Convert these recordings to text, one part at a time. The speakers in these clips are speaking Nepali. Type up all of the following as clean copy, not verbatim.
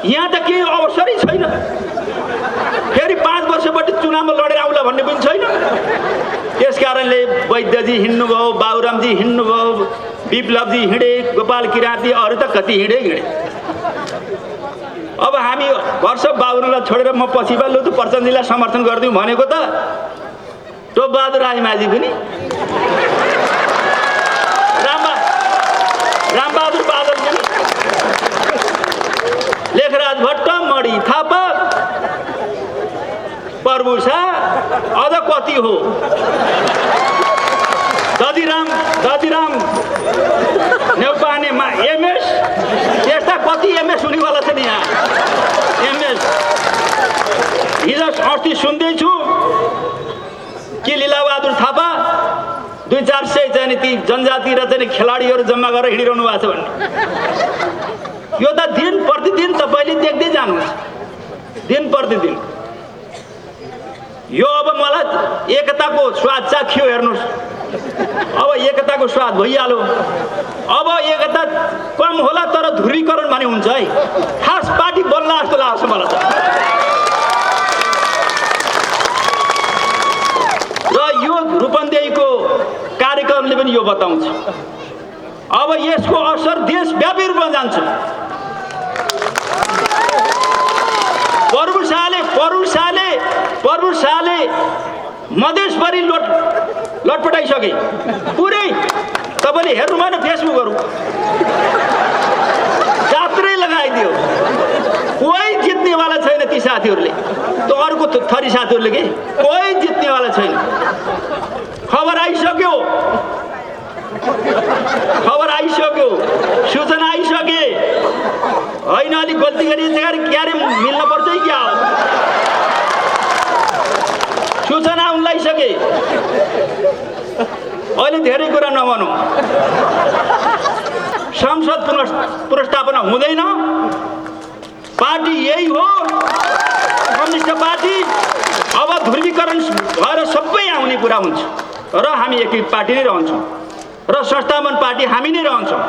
यहाँ त केही अवसरै छैन। फेरि 5 वर्षपछि चुनावमा लडेर आउला भन्ने पनि छैन। त्यसकारणले वैद्यजी हिँड्नुभयो, बाबुरामजी हिँड्नुभयो, विप्लवजी हिँडे, गोपाल किराँती, अरू त कति हिँडे। अब हामी वर्ष बाबुरामलाई छोडेर म पछि लु त प्रचण्डजीलाई समर्थन गरिदिउँ भनेको त टोपबहादुर राईमाझी पनि, रामबहादुर बादल पनि, लेखराज भट्ट, मणि थापा, प्रभु शाह, अझ कति हो, दधिराम नेउपानेमा एमएस, त्यस्ता कति एमएस हुनेवाला छ नि यहाँ। एमएस हिजो अस्ति सुन्दैछु कि लीलाबहादुर थापा 200-400 चाहिँ ती जनजाति र चाहिँ खेलाडीहरू जम्मा गरेर हिँडिरहनु भएको छ भन्ने। यो त दिन प्रतिदिन तपाईँले देख्दै जानुहुन्छ, दिन प्रतिदिन। यो अब मलाई एकताको स्वाद चाख्यो हेर्नुहोस्। अब एकताको स्वाद भइहाल्यो। अब एकता कम होला तर ध्रुवीकरण भने हुन्छ है। खास पार्टी बन्ला जस्तो लाग्छ मलाई त। र यो रूपन्देहीको कार्यक्रमले पनि यो बताउँछ। अब यसको असर देशव्यापी रूपमा जान्छ। प्रभु शाहले मधेसभरि लटपटाइसके पुरै। तपाईँले हेर्नु भएन फेसबुकहरू, जात्रै लगाइदियो। कोही जित्नेवाला छैन ती साथीहरूले, त्यो अर्को थरी साथीहरूले के कोही जित्नेवाला छैन। खबर आइसक्यो, सूचना आइसके होइन। अलिक गल्ती गरिन्छ क्यारे मिल्न पर्छ क्या हो। सूचना उन्लाइसके। अहिले धेरै कुरा नभनौँ। संसद पुनर्स्थापना हुँदैन। पार्टी यही हो, कम्युनिस्ट पार्टी। अब ध्रुवीकरण भएर सबै आउने कुरा हुन्छ र हामी एकै पार्टी नै रहन्छौँ र संस्थापन पार्टी हामी नै रहन्छौँ।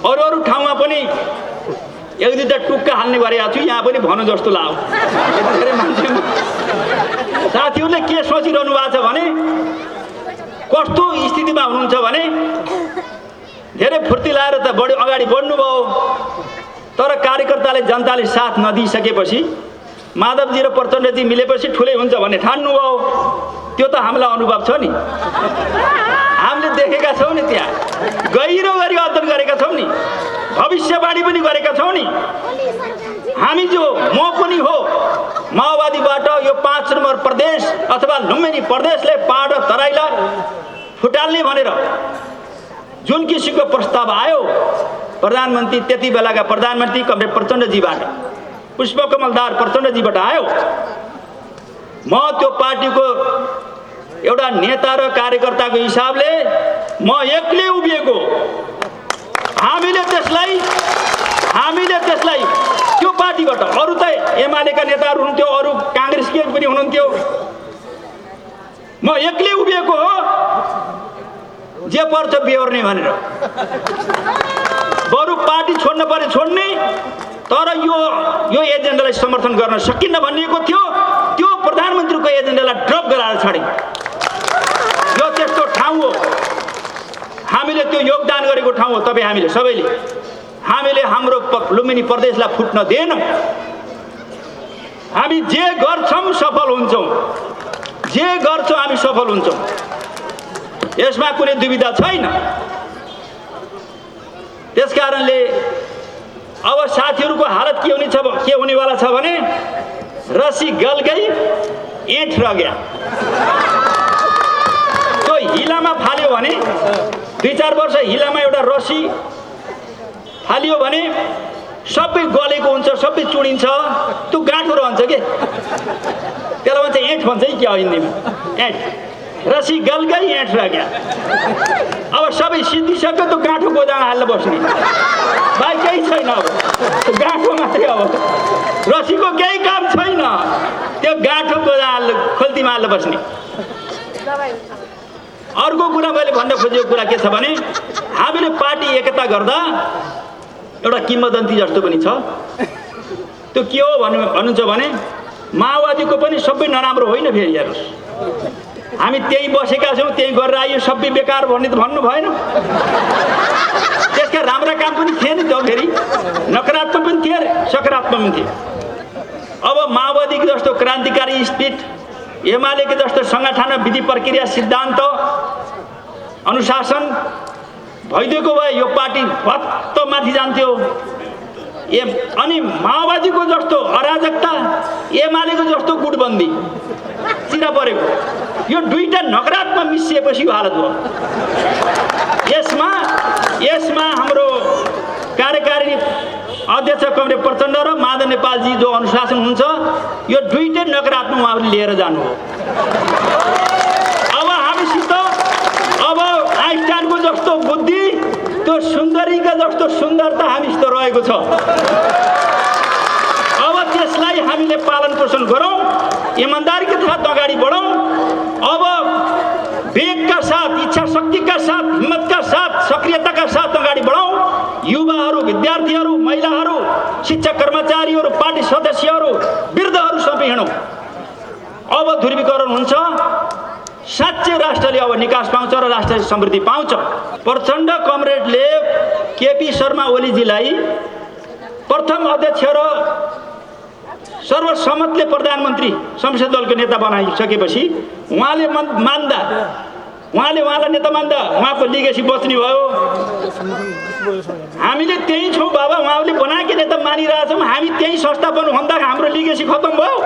अरू ठाउँमा पनि एक दुईवटा टुक्का हाल्ने गरेको छु, यहाँ पनि भनौँ जस्तो लाग्यो। धेरै मान्छे साथीहरूले के सोचिरहनु भएको छ भने, कस्तो स्थितिमा हुनुहुन्छ भने धेरै फुर्ती लाएर त बढी अगाडि बढ्नुभयो, तर कार्यकर्ताले जनताले साथ नदिइसकेपछि माधवजी र प्रचण्डजी मिलेपछि ठुलै हुन्छ भन्ने ठान्नुभयो। त्यो त हामीलाई अनुभव छ नि, हामीले देखेका छौँ नि। त्यहाँ गहिरो गरी अध्ययन गरेका छौँ नि, भविष्यवाणी पनि गरेका छौँ नि। हामी जो म पनि हो माओवादीबाट यो 5 नम्बर प्रदेश अथवा लुम्बिनी प्रदेशले पहाड र तराईलाई फुटाल्ने भनेर जुन किसिमको प्रस्ताव आयो प्रधानमन्त्री, त्यति बेलाका प्रधानमन्त्री कमरेड प्रचण्डजीबाट, पुष्पकमलदार प्रचण्डजीबाट आयो। म त्यो पार्टीको एउटा नेता र कार्यकर्ताको हिसाबले म एक्लै उभिएको। हामीले त्यसलाई त्यो पार्टीबाट, अरू त एमालेका नेताहरू हुनुहुन्थ्यो, अरू काङ्ग्रेसकै पनि हुनुहुन्थ्यो, म एक्लै उभिएको हो। जे पर्छ बेहोर्ने भनेर। बरु पार्टी छोड्न पर्ने छोड्ने, तर यो एजेन्डालाई समर्थन गर्न सकिन्न भनिएको थियो। त्यो प्रधानमन्त्रीको एजेन्डालाई ड्रप गराएर छाडे। यो त्यस्तो ठाउँ हो, हामीले त्यो योगदान गरेको ठाउँ हो। तपाईँ हामीले सबैले हाम्रो लुम्बिनी प्रदेशलाई फुट्न दिएनौँ। हामी जे गर्छौँ सफल हुन्छौँ, जे गर्छौँ हामी सफल हुन्छौँ, यसमा कुनै दुविधा छैन। त्यसकारणले अब साथीहरूको हालत के हुनेवाला छ भने रसी गल गई एँठ रह गया। त्यो हिलामा फाल्यो भने 2-4 वर्ष हिलामा एउटा रसी फालियो भने सबै गलेको हुन्छ, सबै चुडिन्छ, त्यो गाँठो रहन्छ के। त्यसलाई भन्छ एँठ भन्छ है क्या हिन्दीमा, एँठ। रसी गल गई एँठ रह गया। अब सबै सिद्धिसक्यो, त्यो गाँठो गोदामा हाल्न बस्ने भाइ केही छैन। अब गाँठो मात्रै, अब रसीको केही काम छैन। त्यो गाँठो गोदामा खोल्तीमा हाल्न बस्ने। अर्को कुरा मैले भन्न खोजेको कुरा के छ भने, हामीले पार्टी एकता गर्दा एउटा किम्बदन्ती जस्तो पनि छ। त्यो के हो भन्नुहुन्छ भने माओवादीको पनि सबै नराम्रो होइन। फेरि हेर्नुहोस्, हामी त्यही बसेका छौँ, त्यही गरेर आयो, सबै बेकार भन्ने त भन्नु भएन। त्यसका राम्रा काम पनि थिए नि त, फेरि नकारात्मक पनि थिए, सकारात्मक पनि थिए। अब माओवादीको जस्तो क्रान्तिकारी स्पिरिट, एमालेको जस्तो सङ्गठन, विधि प्रक्रिया, सिद्धान्त, अनुशासन भइदिएको भए यो पार्टी भत्त माथि जान्थ्यो। अनि माओवादीको जस्तो अराजकता, एमालेको जस्तो गुटबन्दी चिरा परेको, यो दुईटा नकारात्मक मिसिएपछि यो हालत भयो। यसमा हाम्रो कार्यकारिणी अध्यक्ष कमरेड प्रचण्ड र माधव नेपालजी जो अनुशासन हुन्छ, यो दुईटै नकारात्मक उहाँहरूले लिएर जानु हो। अब हामीसित अब आइन्स्टाइनको जस्तो बुद्धि, त्यो सुन्दरीका जस्तो सुन्दरता हामीसित रहेको छ। अब त्यसलाई हामीले पालन पोषण गरौँ, इमान्दारीका साथ अगाडि बढौँ। अब वेगका साथ, इच्छा शक्तिका साथ, हिम्मतका साथ, सक्रियताका साथ अगाडि बढौँ। युवाहरू, विद्यार्थीहरू, महिलाहरू, शिक्षक कर्मचारीहरू, पार्टी सदस्यहरू, वृद्धहरू सबै हिँडौँ। अब ध्रुवीकरण हुन्छ, साँच्चै राष्ट्रले अब निकास पाउँछ र राष्ट्रले समृद्धि पाउँछ। प्रचण्ड कमरेडले केपी शर्मा ओलीजीलाई प्रथम अध्यक्ष र सर्वसम्मतले प्रधानमन्त्री संसद दलको नेता बनाइसकेपछि उहाँले उहाँलाई नेता मान्दा उहाँको लिगेसी बच्ने भयो। हामीले त्यही छौँ बाबा, उहाँले बनाएकै नेता मानिरहेछौँ, हामी त्यही संस्था बन्नुभन्दा हाम्रो लिगेसी खत्तम भयो।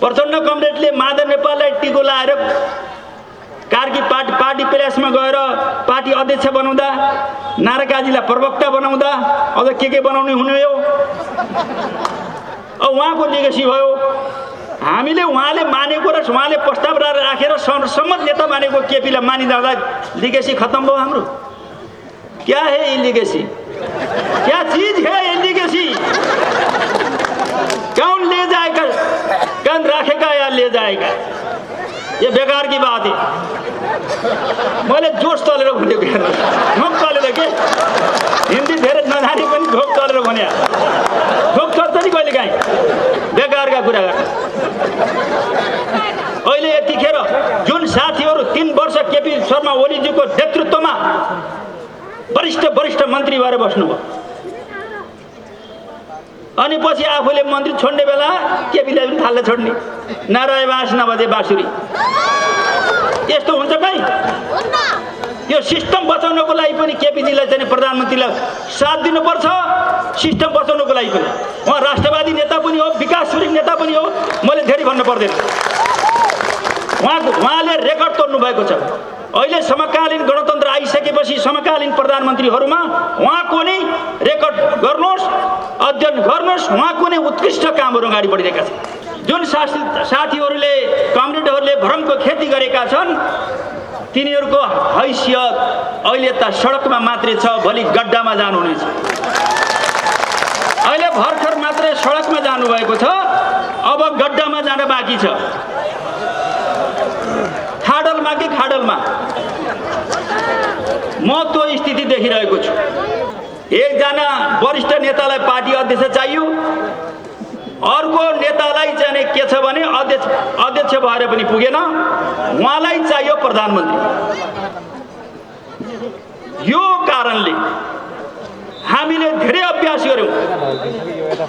प्रचण्ड कमरेडले माधव नेपाललाई टिको लाएर कार्की पार्टी प्रेसमा गएर पार्टी अध्यक्ष बनाउँदा, नाराकाजीलाई प्रवक्ता बनाउँदा, अझ के बनाउने हुने हो। अब उहाँको लिगेसी भयो। हामीले उहाँले मानेको र उहाँले प्रस्ताव राखेर सम्मत नेता मानेको केपीलाई मानिँदा लिगेसी खत्म भयो हाम्रो। क्या है ये लिगेसी? क्या चीज है ये लिगेसी? कौन ले जाएगा? कौन रखेगा या ले जाएगा? ये बेकार की बात है। मैले जोस चलेर भनेको हेर्नु, झोक चलेर के हिन्दी धेरै नजाने पनि झोक चलेर भने झोक चल्छ नि कहिले काहीँ, बेकारका कुरा गर्छ। अहिले यतिखेर जुन साथीहरू 3 वर्ष केपी शर्मा ओलीजीको नेतृत्वमा वरिष्ठ मन्त्री भएर बस्नुभयो, अनि पछि आफूले मन्त्री छोड्ने बेला केपीले पनि थाल्ने छोड्ने, नाराय बाँस नबजे बाँसुरी। यस्तो हुन्छ कहीँ? यो सिस्टम बचाउनको लागि पनि केपीजीलाई चाहिँ प्रधानमन्त्रीलाई साथ दिनुपर्छ। सिस्टम बचाउनको लागि पनि उहाँ राष्ट्रवादी नेता पनि हो, विकासशील नेता पनि हो, मैले धेरै भन्नु पर्दैन। उहाँले रेकर्ड तोड्नु भएको छ। अहिले समकालीन गणतन्त्र आइसकेपछि समकालीन प्रधानमन्त्रीहरूमा उहाँको नै रेकर्ड गर्नुहोस्, अध्ययन गर्नुहोस्, उहाँको नै उत्कृष्ट कामहरू अगाडि बढिरहेका छन्। जुन साथीहरूले कमरेडहरूले भ्रमको खेती गरेका छन्, तिनीहरूको हैसियत अहिले त सडकमा मात्रै छ, भोलि गड्डामा जानुहुनेछ। अहिले भर्खर मात्रै सडकमा जानुभएको छ, अब गड्डामा जान बाँकी छ। खाडलमा कि खाडलमा म त्यो स्थिति देखिरहेको छु। एकजना वरिष्ठ नेतालाई पार्टी अध्यक्ष चाहियो, अर्को नेतालाई चाहिँ के छ भने अध्यक्ष भएर पनि पुगेन, उहाँलाई चाहियो प्रधानमन्त्री। यो कारणले हामीले धेरै अभ्यास गर्यौँ।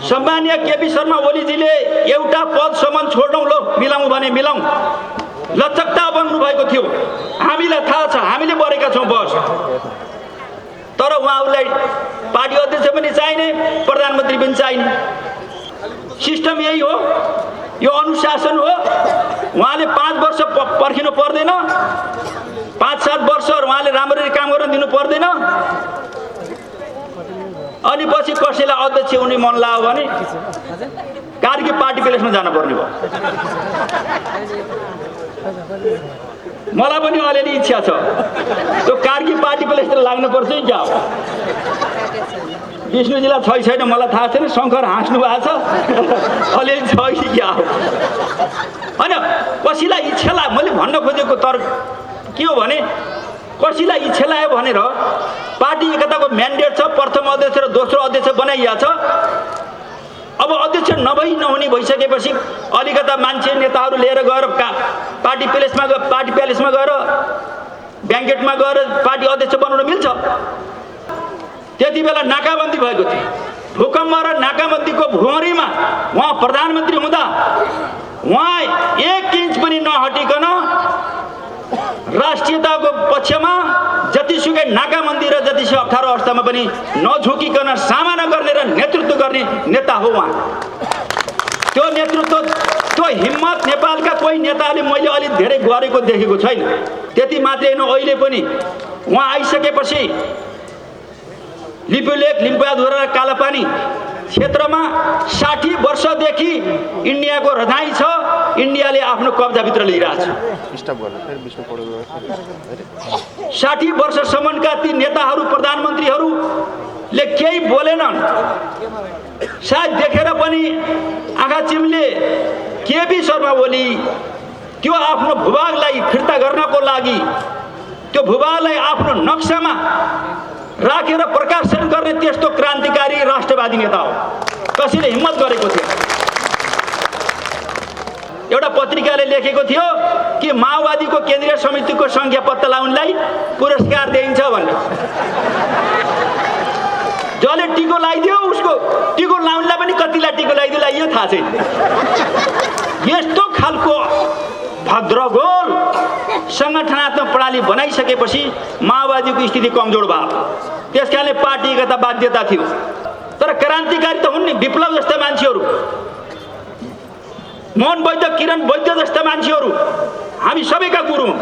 सम्मानीय केपी शर्मा ओलीजीले एउटा पदसम्म छोड्नौ, लो मिलाउँ भने मिलाउँ, लचकता बन्नु भएको थियो। हामीलाई थाहा छ, हामीले बढेका छौँ बस। तर उहाँहरूलाई पार्टी अध्यक्ष पनि चाहिने, प्रधानमन्त्री पनि चाहिने। सिस्टम यही हो, यो अनुशासन हो। उहाँले 5 वर्ष पर्खिनु पर्दैन, 5-7 वर्ष उहाँले राम्ररी काम गर्न दिनु पर्दैन। अनि पछि कसैलाई अध्यक्ष हुने मन लाग्यो भने कार्की पार्टी प्लेसमा जानु पर्ने भयो। मलाई पनि अलिअलि इच्छा छ, त्यो कार्की पार्टी प्लेसतिर लाग्नुपर्छ कि क्या? विष्णुजीलाई छैन मलाई थाहा छैन, शङ्कर हाँस्नु भएको छ, अलिअलि छ कि क्या हो? होइन, कसैलाई इच्छा मैले भन्न खोजेको तर के हो भने कसैलाई इच्छा लाग्यो भनेर पार्टी एकताको म्यान्डेट छ, प्रथम अध्यक्ष र दोस्रो अध्यक्ष बनाइया छ। अब अध्यक्ष नहुने भइसकेपछि अलिकता मान्छे नेताहरू लिएर गएर पार्टी प्यालेसमा गएर ब्याङ्केटमा गएर पार्टी अध्यक्ष बनाउन मिल्छ? त्यति बेला नाकाबन्दी भएको थियो। भूकम्प र नाकाबन्दीको भुँरीमा उहाँ प्रधानमन्त्री हुँदा उहाँ 1 इन्च पनि नहटिकन राष्ट्रियताको पक्षमा जतिसुकै नाकाबन्दी र जतिसुकै अप्ठ्यारो अवस्थामा पनि नझुकिकन सामना गर्ने र नेतृत्व गर्ने नेता हो उहाँ। त्यो नेतृत्व, त्यो हिम्मत नेपालका कोही नेताले मैले अलि धेरै गरेको देखेको छैन। त्यति मात्रै होइन, अहिले पनि उहाँ आइसकेपछि लिपुलेक, लिम्बुवाधुरा र कालापानी क्षेत्रमा 60 वर्षदेखि इन्डियाको रजाई छ। इन्डियाले आफ्नो कब्जाभित्र लिइरहेछ। 60 वर्षसम्मका ती नेताहरू, प्रधानमन्त्रीहरूले केही बोलेनन्। सायद देखेर पनि आँखा चिम्ले केपी शर्मा ओली त्यो आफ्नो भूभागलाई फिर्ता गर्नको लागि, त्यो भूभागलाई आफ्नो नक्सामा राखेर प्रकाशन गर्ने त्यस्तो क्रान्तिकारी राष्ट्रवादी नेता हो। कसैले हिम्मत गरेको थियो? एउटा पत्रिकाले लेखेको थियो कि माओवादीको केन्द्रीय समितिको संख्या पत्ता लगाउनलाई पुरस्कार दिइन्छ भनेर। जसले टिको लगाइदियो उसको टिको लाउनलाई पनि कतिलाई टिको लगाइदियो यो थाहा छैन। यस्तो खालको भद्रगोल संगठनात्मक प्रणाली बनाइसकेपछि माओवादीको स्थिति कमजोर भयो। त्यसकारणले पार्टी एकता बाध्यता थियो। तर क्रान्तिकारी त हुन् नि, विप्लव जस्ता मान्छेहरू, मोहन वैद्य, किरण वैद्य जस्ता मान्छेहरू हामी सबैका गुरु हुन्।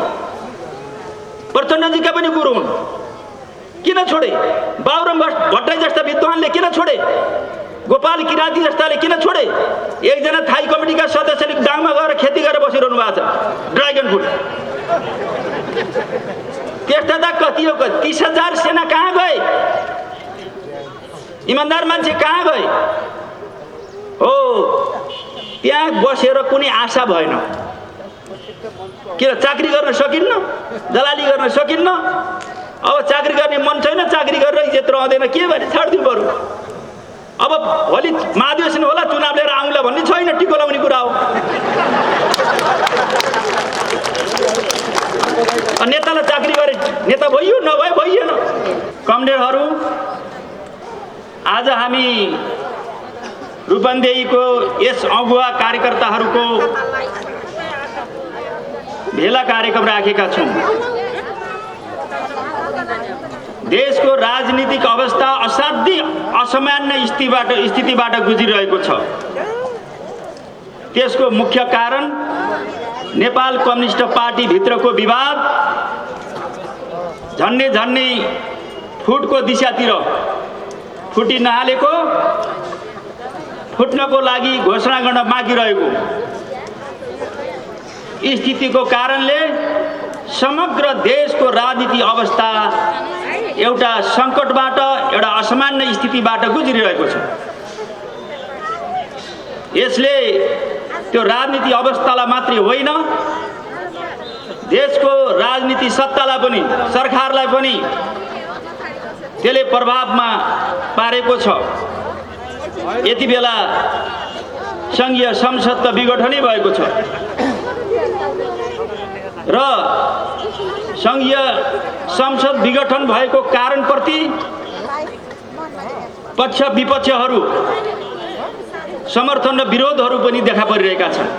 प्रचण्डजीका पनि गुरु हुन्। किन छोडे? बाबुराम भट्टराई जस्ता विद्वानले किन छोडे? गोपाल किराती जस्ताले किन छोडे? एकजना थाई कमिटीका सदस्यले डाङमा गएर खेती गरेर बसिरहनु भएको छ, ड्रागन फ्रुट। त्यस्ता त कति हो? 30,000 सेना कहाँ गए? इमान्दार मान्छे कहाँ गए? हो, त्यहाँ बसेर कुनै आशा भएन। किन? चाकरी गर्न सकिन्न, दलाली गर्न सकिन्न। अब चाकरी गर्ने मन छैन, चाकरी गरेर इज्जत रहँदैन, के भने छाड्दिनु पर्यो। अब भोलि महाधिवेशन होला, चुनाव लिएर आउँला भन्ने छैन, टिको लगाउने कुरा हो। नेतालाई चाकरी गरे नेता भइयो, नभए भइएन। कमरेडहरू, आज हामी रूपन्देहीको यस अगुवा कार्यकर्ताहरूको भेला कार्यक्रम राखेका छौँ। देशको राजनीतिक अवस्था असाध्यै असामान्य स्थितिबाट गुज्रिरहेको छ। त्यसको मुख्य कारण नेपाल कम्युनिस्ट पार्टी भित्रको विवाद झन्नै फुटको दिशातिर फुटी नहालेको, फुट्नको लागि घोषणा गर्न बाँकी रहेको स्थितिको कारणले समग्र देशको राजनीतिक अवस्था एउटा सङ्कटबाट, एउटा असामान्य स्थितिबाट गुज्रिरहेको छ। यसले त्यो राजनीतिक अवस्थालाई मात्रै होइन, देशको राजनीतिक सत्तालाई पनि, सरकारलाई पनि त्यसले प्रभावमा पारेको छ। यति बेला सङ्घीय संसद त विघटनै भएको छ र सङ्घीय संसद विघटन भएको कारणप्रति पक्ष विपक्षहरू समर्थन र विरोधहरू पनि देखा परिरहेका छन्।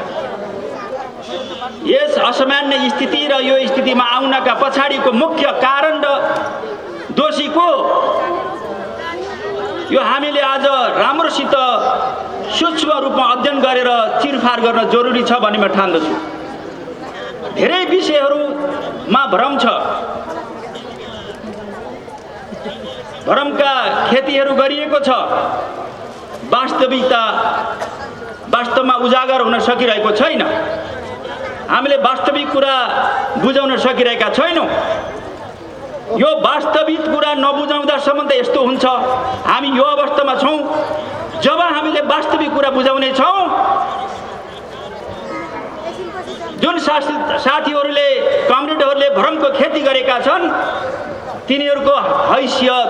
यस असामान्य स्थिति र यो स्थितिमा आउनका पछाडिको मुख्य कारण र दोषी को, यो हामीले आज राम्रोसित सूक्ष्म रूपमा अध्ययन गरेर चिरफार गर्न जरुरी छ भन्ने म ठान्दछु। धेरै विषयहरूमा भ्रम छ। भ्रमका खेतीहरू गरिएको छ। वास्तवमा उजागर हुन सकिरहेको छैन। हामीले वास्तविक कुरा बुझाउन सकिरहेका छैनौँ। यो वास्तविक कुरा नबुझाउँदासम्म त यस्तो हुन्छ। हामी यो अवस्थामा छौँ, जब हामीले वास्तविक कुरा बुझाउने छौँ जुन साथीहरूले कमरेडहरूले भ्रमको खेती गरेका छन् तिनीहरूको हैसियत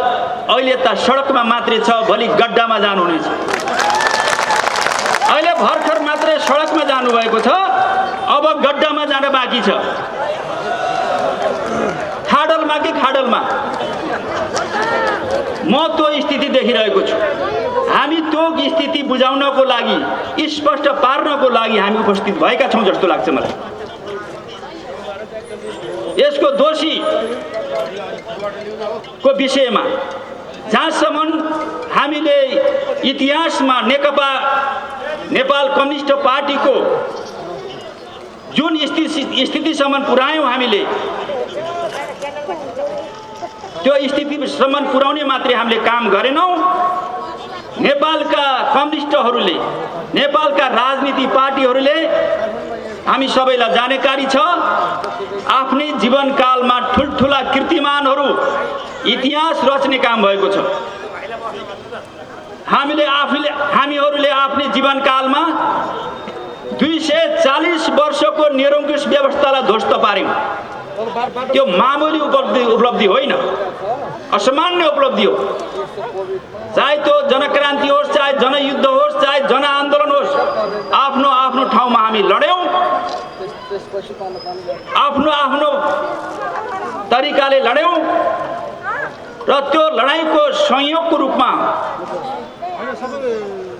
अहिले त सडकमा मात्रै छ, भोलि गड्डामा जानुहुनेछ। अहिले भर्खर मात्रै सडकमा जानुभएको छ, अब गड्डामा जान बाँकी छ। खाडलमा कि खाडलमा म त्यो स्थिति देखिरहेको छु। हामी त्यो स्थिति बुझाउनको लागि, स्पष्ट पार्नको लागि हामी उपस्थित भएका छौँ जस्तो लाग्छ मलाई। यसको दोषी को विषयमा जहाँसम्म हामीले इतिहासमा नेपाल कम्युनिस्ट पार्टीको जुन स्थितिसम्म पुर्यायौँ, हामीले त्यो स्थितिसम्म पुर्याउने मात्रै हामीले काम गरेनौँ। नेपालका कम्युनिस्टहरूले, नेपालका राजनीति पार्टीहरूले, हामी सबैलाई जानकारी छ, आफ्नै जीवनकालमा ठुल्ठुला कीर्तिमानहरू इतिहास रच्ने काम भएको छ। हामीहरूले आफ्नै जीवनकालमा 240 वर्षको निरङ्कुश व्यवस्थालाई ध्वस्त पार्यौँ। त्यो मामुली उपलब्धि होइन, असामान्य उपलब्धि हो। चाहे त्यो जनक्रान्ति होस्, चाहे जनयुद्ध होस्, चाहे जनआन्दोलन होस्, आफ्नो आफ्नो ठाउँमा हामी लड्यौँ, आफ्नो आफ्नो तरिकाले लड्यौँ र त्यो लडाइँको संयोगको रूपमा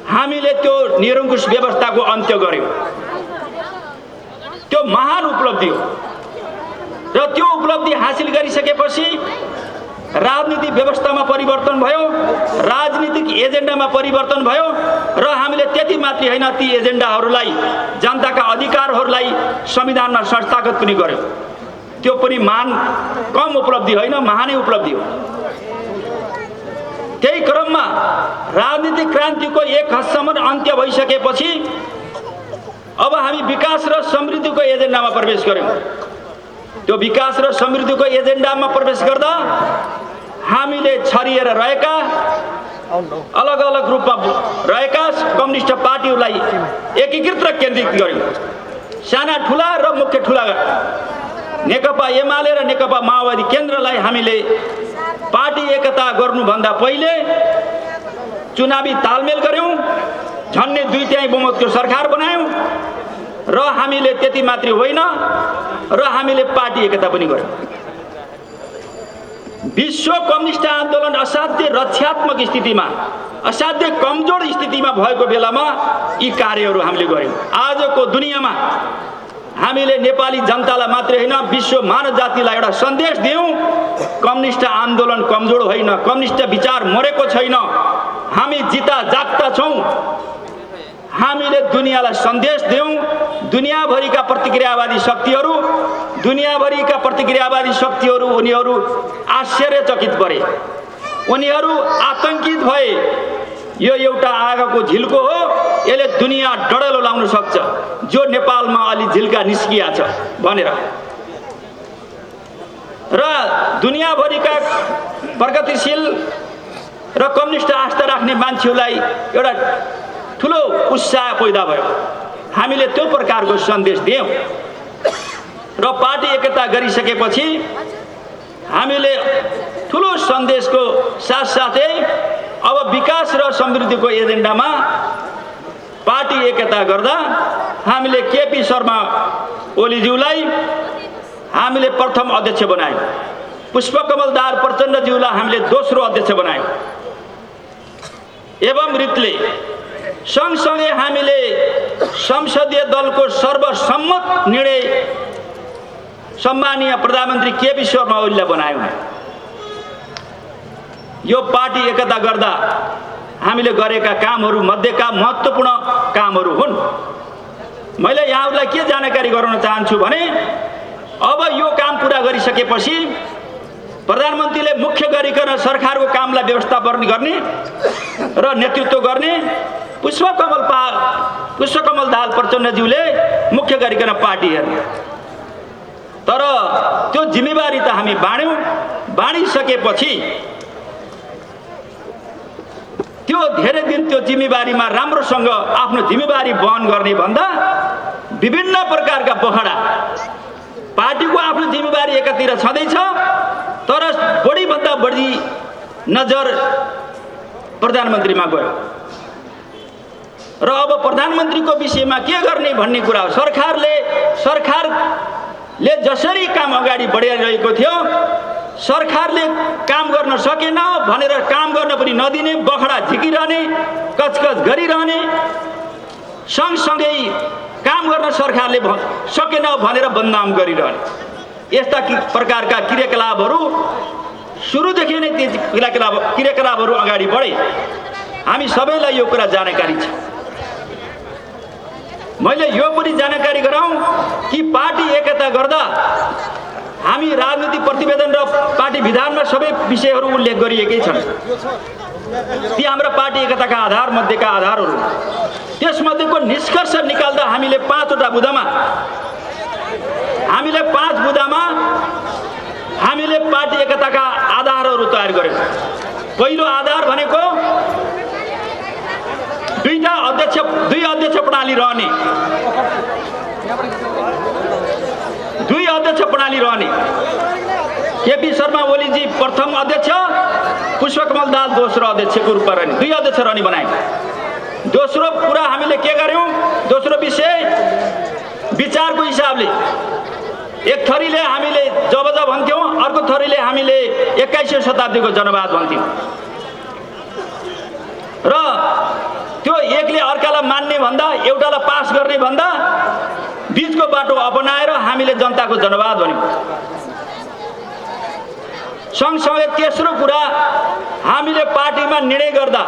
हामीले त्यो निरङ्कुश व्यवस्थाको अन्त्य गर्यौँ। त्यो महान उपलब्धि हो र त्यो उपलब्धि हासिल गरिसकेपछि राजनीतिक व्यवस्थामा परिवर्तन भयो, राजनीतिक एजेन्डामा परिवर्तन भयो र हामीले त्यति मात्रै होइन, ती एजेन्डाहरूलाई, जनताका अधिकारहरूलाई संविधानमा संस्थागत पनि गर्यौँ। त्यो पनि कम उपलब्धि होइन, महानै उपलब्धि हो। त्यही क्रममा राजनीतिक क्रान्तिको एक हदसम्म अन्त्य भइसकेपछि अब हामी विकास र समृद्धिको एजेन्डामा प्रवेश गर्यौँ। त्यो विकास र समृद्धिको एजेन्डामा प्रवेश गर्दा हामीले छरिएर रहेका, अलग अलग रूपमा रहेका कम्युनिस्ट पार्टीहरूलाई एकीकृत र केन्द्रित गर्यौँ। साना ठुला र मुख्य ठुला नेकपा एमाले र नेकपा माओवादी केन्द्रलाई हामीले पार्टी एकता गर्नुभन्दा पहिले चुनावी तालमेल गर्यौँ, झन्डै 2/3 बहुमतको सरकार बनायौँ र हामीले त्यति मात्रै होइन र हामीले पार्टी एकता पनि गर्यौँ। विश्व कम्युनिस्ट आन्दोलन असाध्य रक्षात्मक स्थितिमा, असाध्य कमजोर स्थितिमा भएको बेलामा यी कार्यहरू हामीले गर्यौँ। आजको दुनियाँमा हामीले नेपाली जनतालाई मात्रै होइन, विश्व मानव जातिलाई एउटा सन्देश दियौँ, कम्युनिस्ट आन्दोलन कमजोर होइन, कम्युनिस्ट विचार मरेको छैन, हामी जिता जाग्दा छौँ। हामीले दुनियाँलाई सन्देश दियौँ। दुनियाँभरिका प्रतिक्रियावादी शक्तिहरू उनीहरू आश्चर्यचकित भए, उनीहरू आतंकित भए। यो एउटा आगोको झिल्को हो, यसले दुनियाँ डढेलो लाउन सक्छ, जो नेपालमा अलि झिल्का निस्किया छ भनेर। र दुनियाँभरिका प्रगतिशील र कम्युनिस्ट आस्था राख्ने मान्छेहरूलाई एउटा ठुलो उत्साह पैदा भयो। हामीले त्यो प्रकारको सन्देश दियौँ र पार्टी एकता गरिसकेपछि हामीले ठुलो सन्देशको साथसाथै अब विकास र समृद्धिको एजेन्डामा पार्टी एकता गर्दा हामीले केपी शर्मा ओलीज्यूलाई हामीले प्रथम अध्यक्ष बनायौँ, पुष्पकमल दाहाल प्रचण्डज्यूलाई हामीले दोस्रो अध्यक्ष बनायौँ। एवं रीतले सँगसँगै हामीले संसदीय दलको सर्वसम्मत निर्णय सम्मानीय प्रधानमन्त्री केपी शर्मा ओलीलाई बनायौँ। यो पार्टी एकता गर्दा हामीले गरेका कामहरू मध्येका महत्त्वपूर्ण कामहरू हुन्। मैले यहाँहरूलाई के जानकारी गराउन चाहन्छु भने अब यो काम पुरा गरिसकेपछि प्रधानमन्त्रीले मुख्य गरिकन सरकारको कामलाई व्यवस्थापन गर्ने र नेतृत्व गर्ने पुष्पकमल दाहाल प्रचण्डज्यूले मुख्य गरिकन पार्टी हेर्ने। तर त्यो जिम्मेवारी त हामी बाँडिसकेपछि त्यो धेरै दिन त्यो जिम्मेवारीमा राम्रोसँग आफ्नो जिम्मेवारी वहन गर्ने भन्दा विभिन्न प्रकारका बखडा पार्टीको आफ्नो जिम्मेवारी एकातिर छँदैछ, तर बढीभन्दा बढी नजर प्रधानमन्त्रीमा गयो र अब प्रधानमन्त्रीको विषयमा के गर्ने भन्ने कुरा हो। सरकारले जसरी काम अगाडि बढाइरहेको थियो, सरकारले काम गर्न सकेन भनेर काम गर्न पनि नदिने, बखडा झिकिरहने, कचकच गरिरहने, सँगसँगै काम गर्न सरकारले सकेन भनेर बदनाम गरिरहने, यस्ता प्रकारका क्रियाकलापहरू सुरुदेखि नै ती क्रियाकलापहरू अगाडि बढे। हामी सबैलाई यो कुरा जानकारी छ। मैले यो पनि जानकारी गराउँ कि पार्टी एकता गर्दा हामी राजनीतिक प्रतिवेदन र पार्टी विधानमा सबै विषयहरू उल्लेख गरिएकै छन्। ती हाम्रा पार्टी एकताका आधार मध्येका आधारहरू, त्यसमध्येको निष्कर्ष निकाल्दा हामीले 5 बुँदामा हामीले पार्टी एकताका आधारहरू तयार गर्यौँ। पहिलो आधार भनेको दुई अध्यक्ष प्रणाली रहने। केपी शर्मा ओलीजी प्रथम अध्यक्ष, पुष्पकमल दाहाल दोस्रो अध्यक्षको रूपमा रहने, 2 अध्यक्ष रहने बनायौँ। दोस्रो कुरा हामीले के गर्यौँ, दोस्रो विषय विचारको हिसाबले एक थरीले हामीले जब भन्थ्यौँ, अर्को थरीले हामीले 21औं शताब्दीको जनवाद भन्थ्यौँ र त्यो एकले अर्कालाई मान्ने भन्दा, एउटालाई पास गर्ने भन्दा बीचको बाटो अपनाएर हामीले जनताको जनवाद भन्यौँ। सँगसँगै तेस्रो कुरा हामीले पार्टीमा निर्णय गर्दा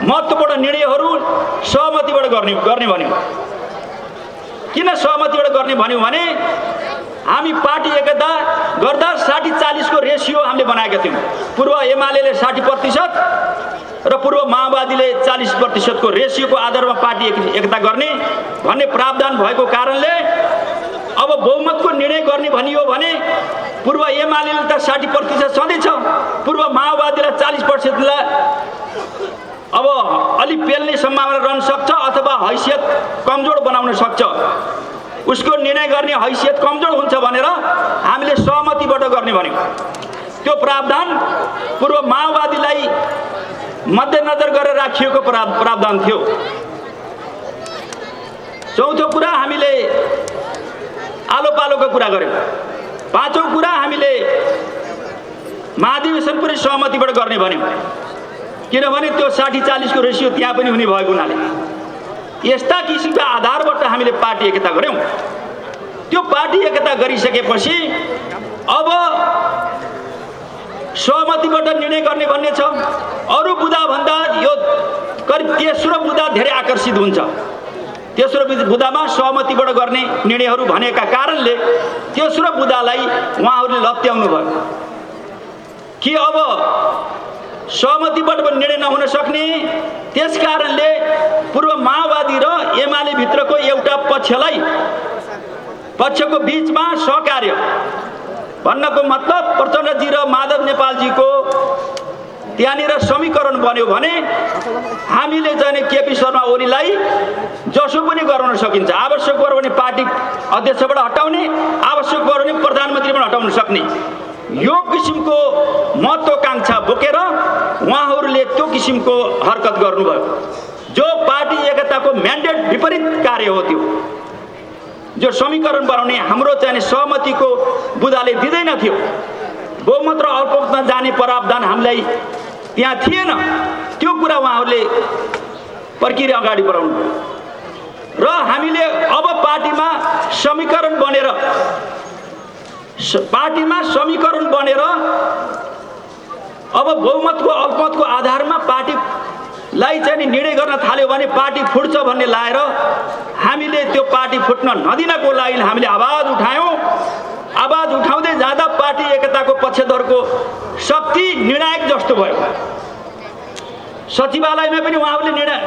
महत्त्वपूर्ण निर्णयहरू सहमतिबाट गर्ने भन्यौँ। किन सहमतिबाट गर्ने भन्यौँ भने हामी पार्टी एकता गर्दा 60-40 को रेसियो हामीले बनाएका थियौँ। पूर्व एमाले 60% र पूर्व माओवादीले 40% को रेसियोको आधारमा पार्टी एकता गर्ने भन्ने प्रावधान भएको कारणले अब बहुमतको निर्णय गर्ने भनियो भने पूर्व एमाले त 60% छँदैछ, पूर्व माओवादीलाई 40%लाई अब अलि पेल्ने सम्भावना रहन सक्छ अथवा हैसियत कमजोर बनाउन सक्छ, उसको निर्णय गर्ने हैसियत कमजोर हुन्छ भनेर हामीले सहमतिबाट गर्ने भन्यौँ। त्यो प्रावधान पूर्व माओवादीलाई मध्यनजर गरेर राखिएको प्रावधान थियो। चौथो कुरा हामीले आलोपालोको कुरा गर्यौँ। पाँचौं कुरा हामीले महाधिवेशन पनि सहमतिबाट गर्ने भन्यौँ, किनभने त्यो 60-40 को रेसियो त्यहाँ पनि हुने भएको हुनाले यस्ता किसिमका आधारबाट हामीले पार्टी एकता गर्यौँ। त्यो पार्टी एकता गरिसकेपछि अब सहमतिबाट निर्णय गर्ने भन्ने छ। अरू बुँदाभन्दा यो करिब तेस्रो बुँदा धेरै आकर्षित हुन्छ। तेस्रो बुँदामा सहमतिबाट गर्ने निर्णयहरू भनेका कारणले तेस्रो बुँदालाई उहाँहरूले लत्याउनु भयो कि अब सहमतिबाट पनि निर्णय नहुन सक्ने, त्यस कारणले पूर्व माओवादी र एमाले भित्रको एउटा पक्षको बीचमा सहकार्य भन्नको मतलब प्रचण्डजी र माधव नेपालजीको त्यहाँनिर समीकरण बन्यो भने हामीले चाहिँ केपी शर्मा ओलीलाई जसो पनि गराउन सकिन्छ। आवश्यक पर्यो भने पार्टी अध्यक्षबाट हटाउने, आवश्यक पर्यो भने प्रधानमन्त्रीबाट हटाउन सक्ने, यो किसिमको महत्त्वाकांक्षा बोकेर उहाँहरूले त्यो किसिमको हरकत गर्नुभयो, जो पार्टी एकताको म्यान्डेट विपरीत कार्य हो। त्यो जो समीकरण बनाउने हाम्रो चाहिँ सहमतिको बुँदाले दिँदैन थियो, बहुमत र अल्पमतमा जाने प्रावधान हामीलाई त्यहाँ थिएन। त्यो कुरा उहाँहरूले प्रक्रिया अगाडि बढाउनु र हामीले अब पार्टीमा समीकरण बनेर अब बहुमतको अल्पमतको आधारमा पार्टीलाई चाहिँ निर्णय गर्न थाल्यो भने पार्टी फुट्छ भन्ने लाएर हामीले त्यो पार्टी फुट्न नदिनको लागि हामीले आवाज उठायौँ। आवाज उठाउँदै जाँदा पार्टी एकताको पक्षधरको शक्ति निर्णायक जस्तो भयो। सचिवालयमा पनि उहाँहरूले निर्णय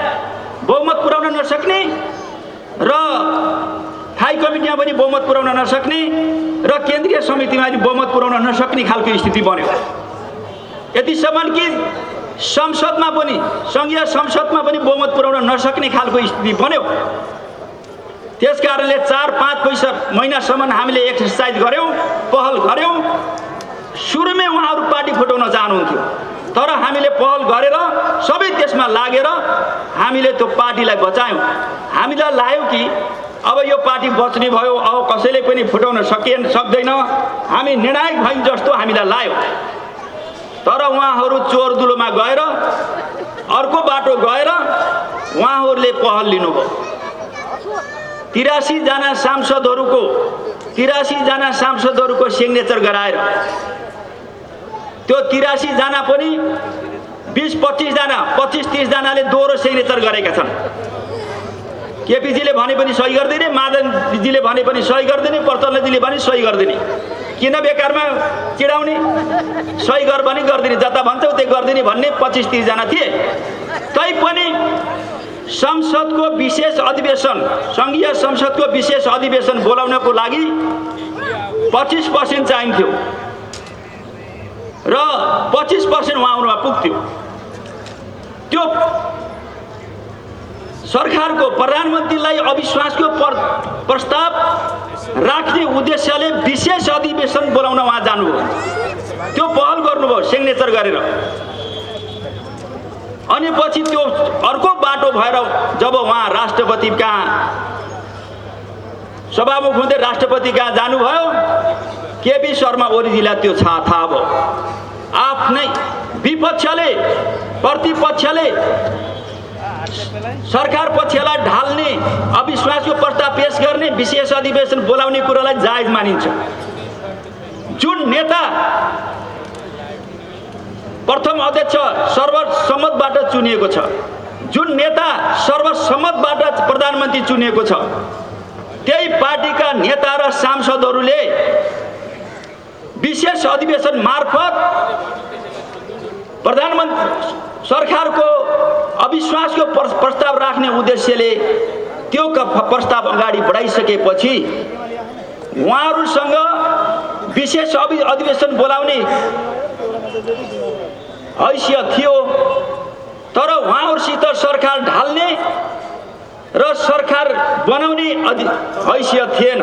बहुमत पुर्याउन नसक्ने र थाई कमिटीमा पनि बहुमत पुर्याउन नसक्ने र केन्द्रीय समितिमा पनि बहुमत पुर्याउन नसक्ने खालको स्थिति बन्यो। यतिसम्म कि संसदमा पनि, संघीय संसदमा पनि बहुमत पुर्याउन नसक्ने खालको स्थिति बन्यो। त्यस कारणले 4-5 महिनासम्म हामीले एक्सर्साइज गऱ्यौँ, पहल गऱ्यौँ। सुरुमै उहाँहरू पार्टी फुटाउन चाहनुहुन्थ्यो, तर हामीले पहल गरेर सबै त्यसमा लागेर हामीले त्यो पार्टीलाई बचायौँ। हामीलाई लाग्यो कि अब यो पार्टी बच्ने भयो, अब कसैले पनि फुटाउन सक्दैन, हामी निर्णायक भयौँ जस्तो हामीलाई लाग्यो। तर उहाँहरू चोरदुलोमा गएर अर्को बाटो गएर उहाँहरूले पहल लिनुभयो। 83 जना सांसदहरूको सिग्नेचर गराएर त्यो 83 जना पनि 20-25 जना 25-30 जनाले दोहोरो सिग्नेचर गरेका छन्। केपीजीले भने पनि सही गर्दिने, माधवजीले भने पनि सही गर्दिने, प्रचण्डजीले पनि सही गर्दिने। किन बेकारमा चिडाउने? सही गर पनि गर्दिने, जता भन्छौ त्यही गर्दिने भन्ने 25-30 जना थिए। तैपनि संसदको विशेष अधिवेशन, सङ्घीय संसदको विशेष अधिवेशन बोलाउनको लागि 25% चाहिन्थ्यो र 25% उहाँहरूमा पुग्थ्यो। त्यो सरकारको प्रधानमन्त्रीलाई अविश्वासको प्रस्ताव राख्ने उद्देश्यले विशेष अधिवेशन बोलाउन उहाँ जानुभयो। त्यो पहल गर्नुभयो सिग्नेचर गरेर। अनि पछि त्यो अर्को बाटो भएर जब उहाँ राष्ट्रपति कहाँ सभामुख हुँदै राष्ट्रपति कहाँ जानुभयो, केपी शर्मा ओलीजीलाई त्यो थाहा भयो। आफ्नै विपक्षले प्रतिपक्षले सरकार पक्षलाई ढाल्ने, अविश्वासको प्रस्ताव पेश गर्ने, विशेष अधिवेशन बोलाउने कुरालाई जायज मानिन्छ। जुन नेता प्रथम अध्यक्ष सर्वसम्मतबाट चुनिएको छ, जुन नेता सर्वसम्मतबाट प्रधानमन्त्री चुनिएको छ, त्यही पार्टीका नेता र सांसदहरूले विशेष अधिवेशन मार्फत प्रधानमन्त्री सरकारको अविश्वासको प्रस्ताव राख्ने उद्देश्यले त्यो प्रस्ताव अगाडि बढाइसकेपछि उहाँहरूसँग विशेष अधिवेशन बोलाउने हैसियत थियो, तर उहाँहरूसित सरकार ढाल्ने र सरकार बनाउने हैसियत थिएन।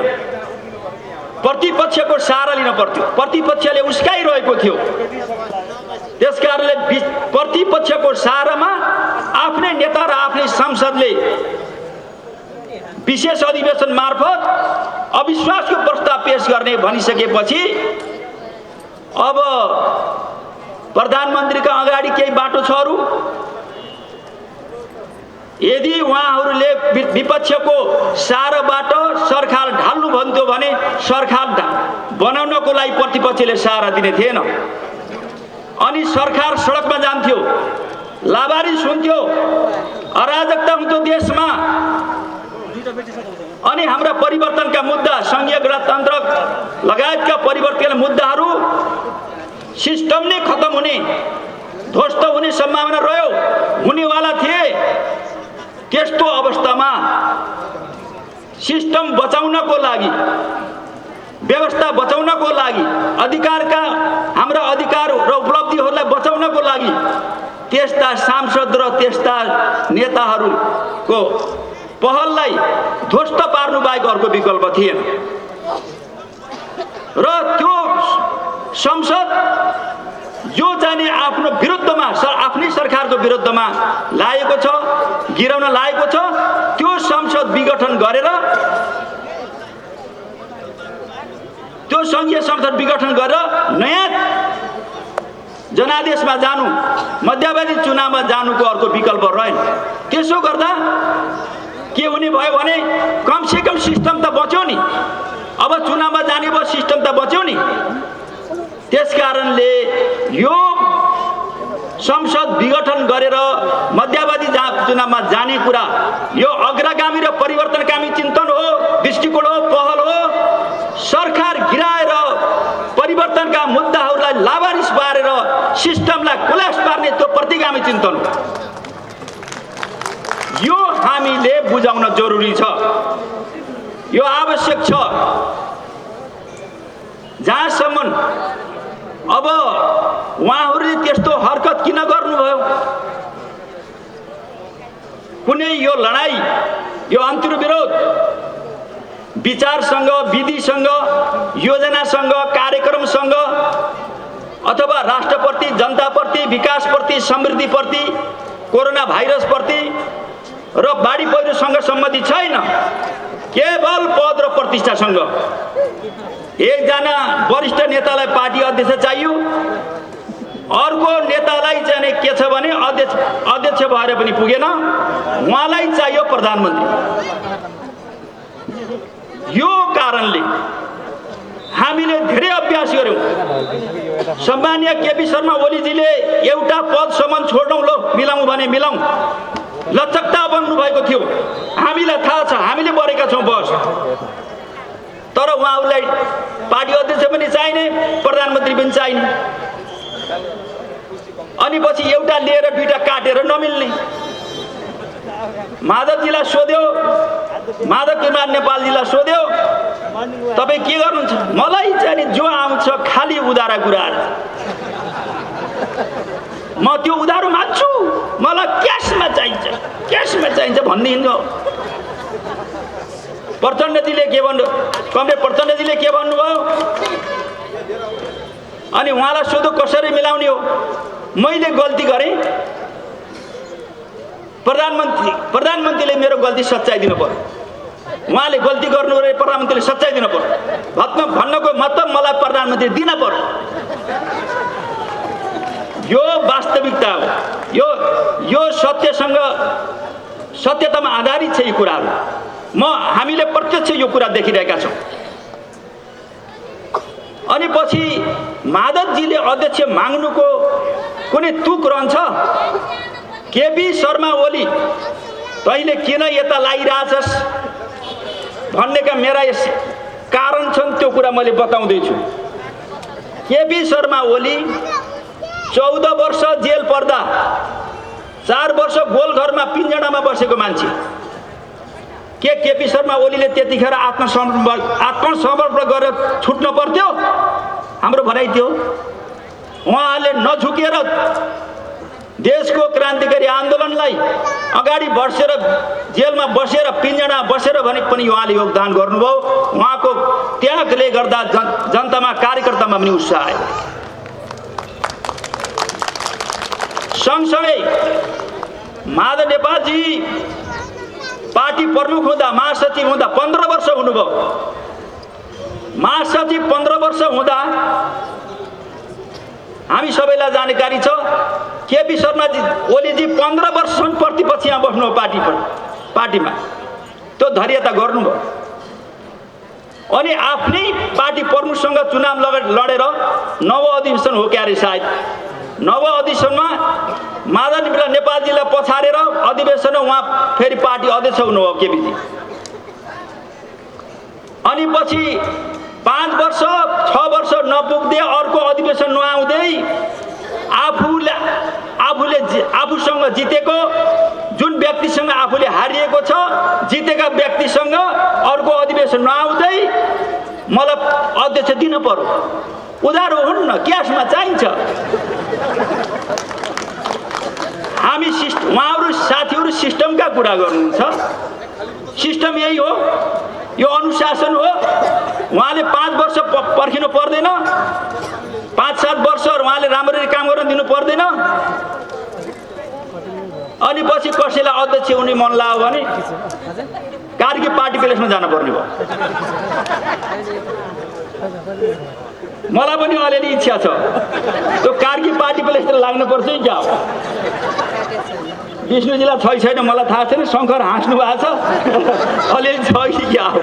प्रतिपक्षको सहारा लिन पर्थ्यो, प्रतिपक्षले उस्काइरहेको थियो। त्यसकारणले प्रतिपक्षको सहारामा आफ्नै नेता र आफ्नै सांसदले विशेष अधिवेशन मार्फत अविश्वासको प्रस्ताव पेश गर्ने भनिसकेपछि अब प्रधानमन्त्रीका अगाडि केही बाटो छ अरू? यदि उहाँहरूले विपक्षको सहाराबाट सरकार ढाल्नु भन्थ्यो भने सरकार बनाउनको लागि प्रतिपक्षले सहारा दिने थिएन। अनि सरकार सडकमा जान्थ्यो, लावारिस हुन्थ्यो, अराजकता हुन्थ्यो देशमा। अनि हाम्रा परिवर्तनका मुद्दा, सङ्घीय गणतन्त्र लगायतका परिवर्तनका मुद्दाहरू सिस्टम नै खत्म हुने, ध्वस्त हुने सम्भावना रह्यो, हुनेवाला थिए। त्यस्तो अवस्थामा सिस्टम बचाउनको लागि, व्यवस्था बचाउनको लागि, अधिकारका हाम्रा अधिकार र उपलब्धिहरूलाई बचाउनको लागि त्यस्ता सांसद र त्यस्ता नेताहरूको पहललाई ध्वस्त पार्नु बाहेक अर्को विकल्प थिएन। र त्यो संसद जो जाने आफ्नो विरुद्धमा, आफ्नै सरकारको विरुद्धमा लागेको छ, गिराउन लागेको छ, त्यो संसद विघटन गरेर, त्यो सङ्घीय संसद विघटन गरेर नयाँ जनादेशमा जानु, मध्यावधि चुनावमा जानुको अर्को विकल्प रहेन। त्यसो गर्दा के हुने भयो भने कमसेकम सिस्टम त बच्यो नि। अब चुनावमा जाने भयो, सिस्टम त बच्यो नि। त्यसकारणले यो संसद विघटन गरेर मध्यावधि चुनावमा जाने कुरा यो अग्रगामी र परिवर्तनकामी चिन्तन हो, दृष्टिकोण हो, पहल हो। सरकार गिराएर परिवर्तनका मुद्दाहरूलाई लावारिस पारेर सिस्टमलाई कोल्याप्स पार्ने त्यो प्रतिगामी चिन्तन हो। यो हामीले बुझाउन जरुरी छ, यो आवश्यक छ। जहाँसम्म अब उहाँहरूले त्यस्तो हरकत किन गर्नुभयो? कुनै यो लडाई, यो अन्तर्विरोध विचारसँग, विधिसँग, योजनासँग, कार्यक्रमसँग अथवा राष्ट्रप्रति, जनताप्रति, विकासप्रति, समृद्धिप्रति, कोरोना भाइरसप्रति र बाढी पहिरोसँग सम्बन्धित छैन। केवल पद र प्रतिष्ठासँग। एकजना वरिष्ठ नेतालाई पार्टी अध्यक्ष चाहियो, अर्को नेतालाई चाहिँ के छ भने अध्यक्ष भएर पनि पुगेन, उहाँलाई चाहियो प्रधानमन्त्री। यो कारणले हामीले धेरै अभ्यास गर्यौं। सम्माननीय केपी शर्मा ओलीजीले एउटा पदसम्म छोड्नौ, लो मिलाउँ भने मिलाउँ, लचकता बन्नु भएको थियो। हामीलाई थाहा छ, हामीले गरेका छौँ बस। तर उहाँहरूलाई पार्टी अध्यक्ष पनि चाहिने, प्रधानमन्त्री पनि चाहिने। अनि पछि एउटा लिएर दुईटा काटेर नमिल्ने। माधवजीलाई सोध्यो, माधव कुमार नेपालजीलाई सोध्यो, तपाईँ के गर्नुहुन्छ? मलाई चाहिँ जो आउँछ खाली उधारा कुराहरू, म त्यो उधारो माग्छु, मलाई क्यासमा चाहिन्छ, क्यासमा चाहिन्छ भन्ने हिँड्नु। प्रचण्डजीले के भन्नु, कमरेड प्रचण्डजीले के भन्नुभयो? अनि उहाँलाई सोधो कसरी मिलाउने हो? मैले गल्ती गरेँ, प्रधानमन्त्रीले मेरो गल्ती सच्याइदिनु पर्यो। उहाँले गल्ती गर्नु गरे, प्रधानमन्त्रीले सच्याइदिनु पर्यो। भन्नको मतलब मलाई प्रधानमन्त्री दिन पर्यो। यो वास्तविकता हो। यो सत्यसँग, सत्यतामा आधारित छ यो कुराहरू। हामीले प्रत्यक्ष यो कुरा देखिरहेका छौँ। अनि पछि माधवजीले अध्यक्ष माग्नुको कुनै तुक रहन्छ? केपी शर्मा ओली तैँले किन यता लागिरहेछस् भन्नेका मेरा यस कारण छन्, त्यो कुरा मैले बताउँदैछु। केपी शर्मा ओली 14 वर्ष जेल पर्दा 4 वर्ष गोलघरमा पिञ्जडामा बसेको मान्छे। के केपी शर्मा ओलीले त्यतिखेर आत्मसमर्पण गरेर छुट्न पर्थ्यो? हाम्रो भनाइ थियो। उहाँले नझुकेर देशको क्रान्तिकारी आन्दोलनलाई अगाडि बढेर जेलमा बसेर पिञ्जडामा बसेर भने पनि उहाँले योगदान गर्नुभयो। उहाँको त्यागले गर्दा जनतामा, कार्यकर्तामा पनि उत्साह आयो। सँगसँगै माधव नेपालजी पार्टी प्रमुख हुँदा, महासचिव हुँदा 15 वर्ष हुनुभयो। महासचिव 15 वर्ष हुँदा हामी सबैलाई जानकारी छ, केपी शर्मा ओलीजी 15 वर्षसम्म प्रतिपक्ष यहाँ बस्नु पार्टीमा। त्यो धैर्यता गर्नुभयो। अनि आफ्नै पार्टी प्रमुखसँग चुनाव लडेर नव अधिवेशन हो क्यारे सायद, नव अधिवेशनमा माधव नेपालजीलाई पछाडेर अधिवेशन उहाँ फेरि पार्टी अध्यक्ष हुनुभयो केपीजी। अनि पछि 5 वर्ष 6 वर्ष नपुग्दै अर्को अधिवेशन नआउँदै आफूसँग जितेको, जुन व्यक्तिसँग आफूले हारिएको छ, जितेका व्यक्तिसँग अर्को अधिवेशन नआउँदै मलाई अध्यक्ष दिनु पर्यो। उधारो हुन्न, क्यासमा चाहिन्छ। हामी उहाँहरू साथीहरू सिस्टमका कुरा गर्नुहुन्छ। सिस्टम यही हो, यो अनुशासन हो। उहाँले 5 वर्ष पर्खिनु पर्दैन, 5-7 वर्ष उहाँले राम्ररी काम गर्न दिनु पर्दैन। अनि पछि कसैलाई अध्यक्ष हुने मन लाग्यो भने कार्की पार्टी प्यालेसमा जानुपर्ने भयो। मलाई पनि अलिअलि इच्छा छ, त्यो कार्की पार्टी प्यालेसतिर लाग्नुपर्छ कि क्या हो? विष्णुजीलाई छैन मलाई थाहा छैन, शङ्कर हाँस्नु भएको छ, अलिअलि छ कि क्या हो?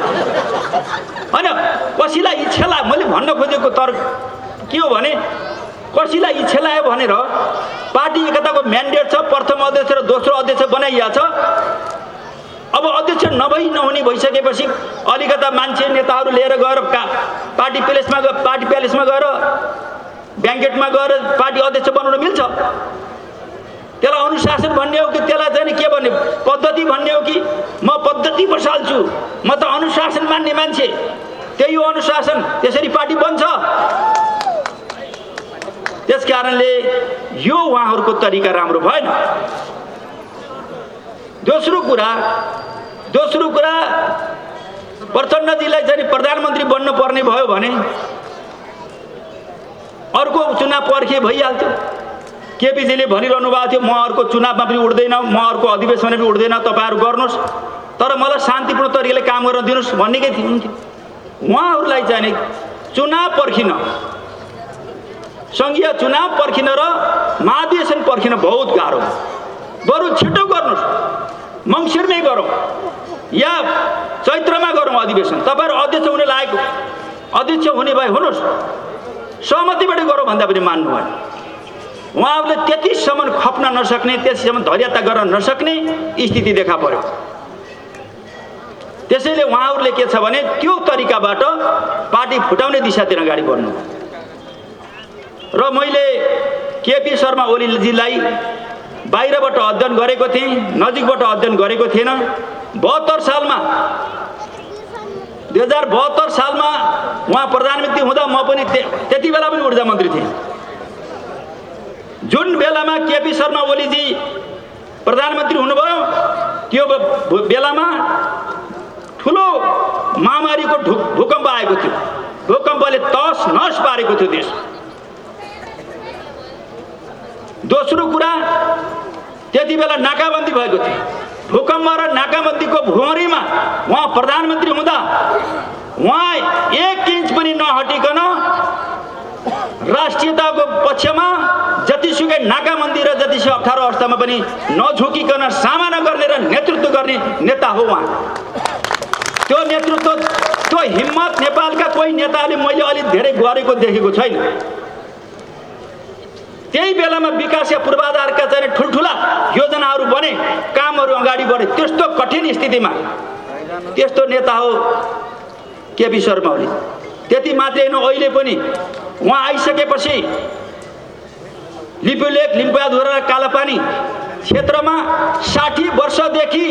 होइन, कसैलाई इच्छा लाग्यो, मैले भन्न खोजेको तर के हो भने कसैलाई इच्छा लाग्यो भनेर पार्टी एकताको म्यान्डेट छ, प्रथम अध्यक्ष र दोस्रो अध्यक्ष बनाइया छ। अब अध्यक्ष नहुने भइसकेपछि अलिकता मान्छे नेताहरू लिएर गएर पार्टी प्यालेसमा गएर ब्याङ्केटमा गएर पार्टी अध्यक्ष बनाउन मिल्छ? त्यसलाई अनुशासन भन्ने हो कि त्यसलाई चाहिँ के भन्ने, पद्धति भन्ने हो कि म पद्धति बसाल्छु, म त अनुशासन मान्ने मान्छे, त्यही हो अनुशासन, त्यसरी पार्टी बन्छ। त्यस कारणले यो उहाँहरूको तरिका राम्रो भएन। दोस्रो कुरा प्रचण्डजीलाई चाहिँ प्रधानमन्त्री बन्न पर्ने भयो भने अर्को चुनाव पर्खे भइहाल्थ्यो। केपीजीले भनिरहनु भएको थियो, म अर्को चुनावमा पनि उठ्दैन, म अर्को अधिवेशनमा पनि उठ्दैन, तपाईँहरू गर्नुहोस्, तर मलाई शान्तिपूर्ण तरिकाले काम गर्न दिनुहोस् भन्नेकै हुन्थ्यो। उहाँहरूलाई चाहिँ चुनाव पर्खिन, सङ्घीय चुनाव पर्खिन र महाधिवेशन पर्खिन बहुत गाह्रो। बरु छिटो गर्नुहोस्, मङ्सिरमै गरौँ या चैत्रमा गरौँ अधिवेशन। तपाईँहरू अध्यक्ष हुने लागेको अध्यक्ष हुने भए हुनुहोस्, सहमतिबाट गरौँ भन्दा पनि मान्नु भएन। उहाँहरूले त्यतिसम्म खप्न नसक्ने, त्यतिसम्म धैर्यता गर्न नसक्ने स्थिति देखा पर्यो। त्यसैले उहाँहरूले के छ भने त्यो तरिकाबाट पार्टी फुटाउने दिशातिर अगाडि बढ्नु। र मैले केपी शर्मा ओलीजीलाई बाहिरबाट अध्ययन गरेको थिएँ, नजिकबाट अध्ययन गरेको थिएन। 72 सालमा 2072 सालमा उहाँ प्रधानमन्त्री हुँदा म पनि त्यति बेला पनि ऊर्जा मन्त्री थिएँ। जुन बेलामा केपी शर्मा ओलीजी प्रधानमन्त्री हुनुभयो त्यो बेलामा ठुलो महामारीको भूकम्प आएको थियो। भूकम्पले तस नस पारेको थियो देश। दोस्रो कुरा, त्यति बेला नाकाबन्दी भएको थियो। भूकम्प र नाकाबन्दीको भुमरीमा उहाँ प्रधानमन्त्री हुँदा उहाँ 1 इन्च पनि नहटिकन राष्ट्रियताको पक्षमा जतिसुकै नाकाबन्दी र जतिसुकै अप्ठ्यारो अवस्थामा पनि नझुकिकन सामना गर्ने र नेतृत्व गर्ने नेता हो उहाँ। त्यो नेतृत्व, त्यो हिम्मत नेपालका कोही नेताले मैले अलि धेरै गरेको देखेको छैन। त्यही बेलामा विकास या पूर्वाधारका चाहिँ ठुल्ठुला योजनाहरू बने, कामहरू अगाडि बढे। त्यस्तो कठिन स्थितिमा त्यस्तो नेता हो केपी शर्मा ओली। त्यति मात्रै होइन, अहिले पनि उहाँ आइसकेपछि लिपुलेक, लिम्बुवाधुरा र कालापानी क्षेत्रमा 60 वर्षदेखि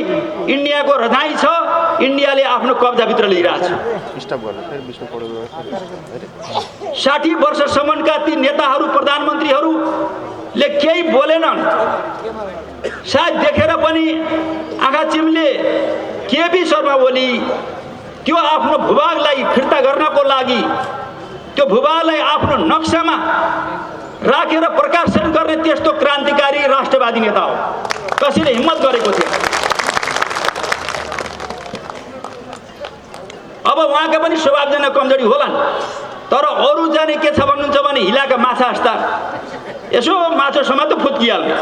इन्डियाको रजाई छ। इन्डियाले आफ्नो कब्जाभित्र लिइरहेछ। 60 वर्षसम्मका ती नेताहरू, प्रधानमन्त्रीहरूले केही बोलेनन्। सायद देखेर पनि आँखा चिम्ले केपी शर्मा ओली त्यो आफ्नो भूभागलाई फिर्ता गर्नको लागि, त्यो भूभागलाई आफ्नो नक्सामा राखेर प्रकाशन गर्ने त्यस्तो क्रान्तिकारी राष्ट्रवादी नेता हो। कसैले हिम्मत गरेको थियो। अब उहाँका पनि स्वभावजन्य कमजोरी होलान्, तर अरू जाने के छ भन्नुहुन्छ भने हिलाका माछा जस्ता यसो माछा समातो फुत्किहाल्ने,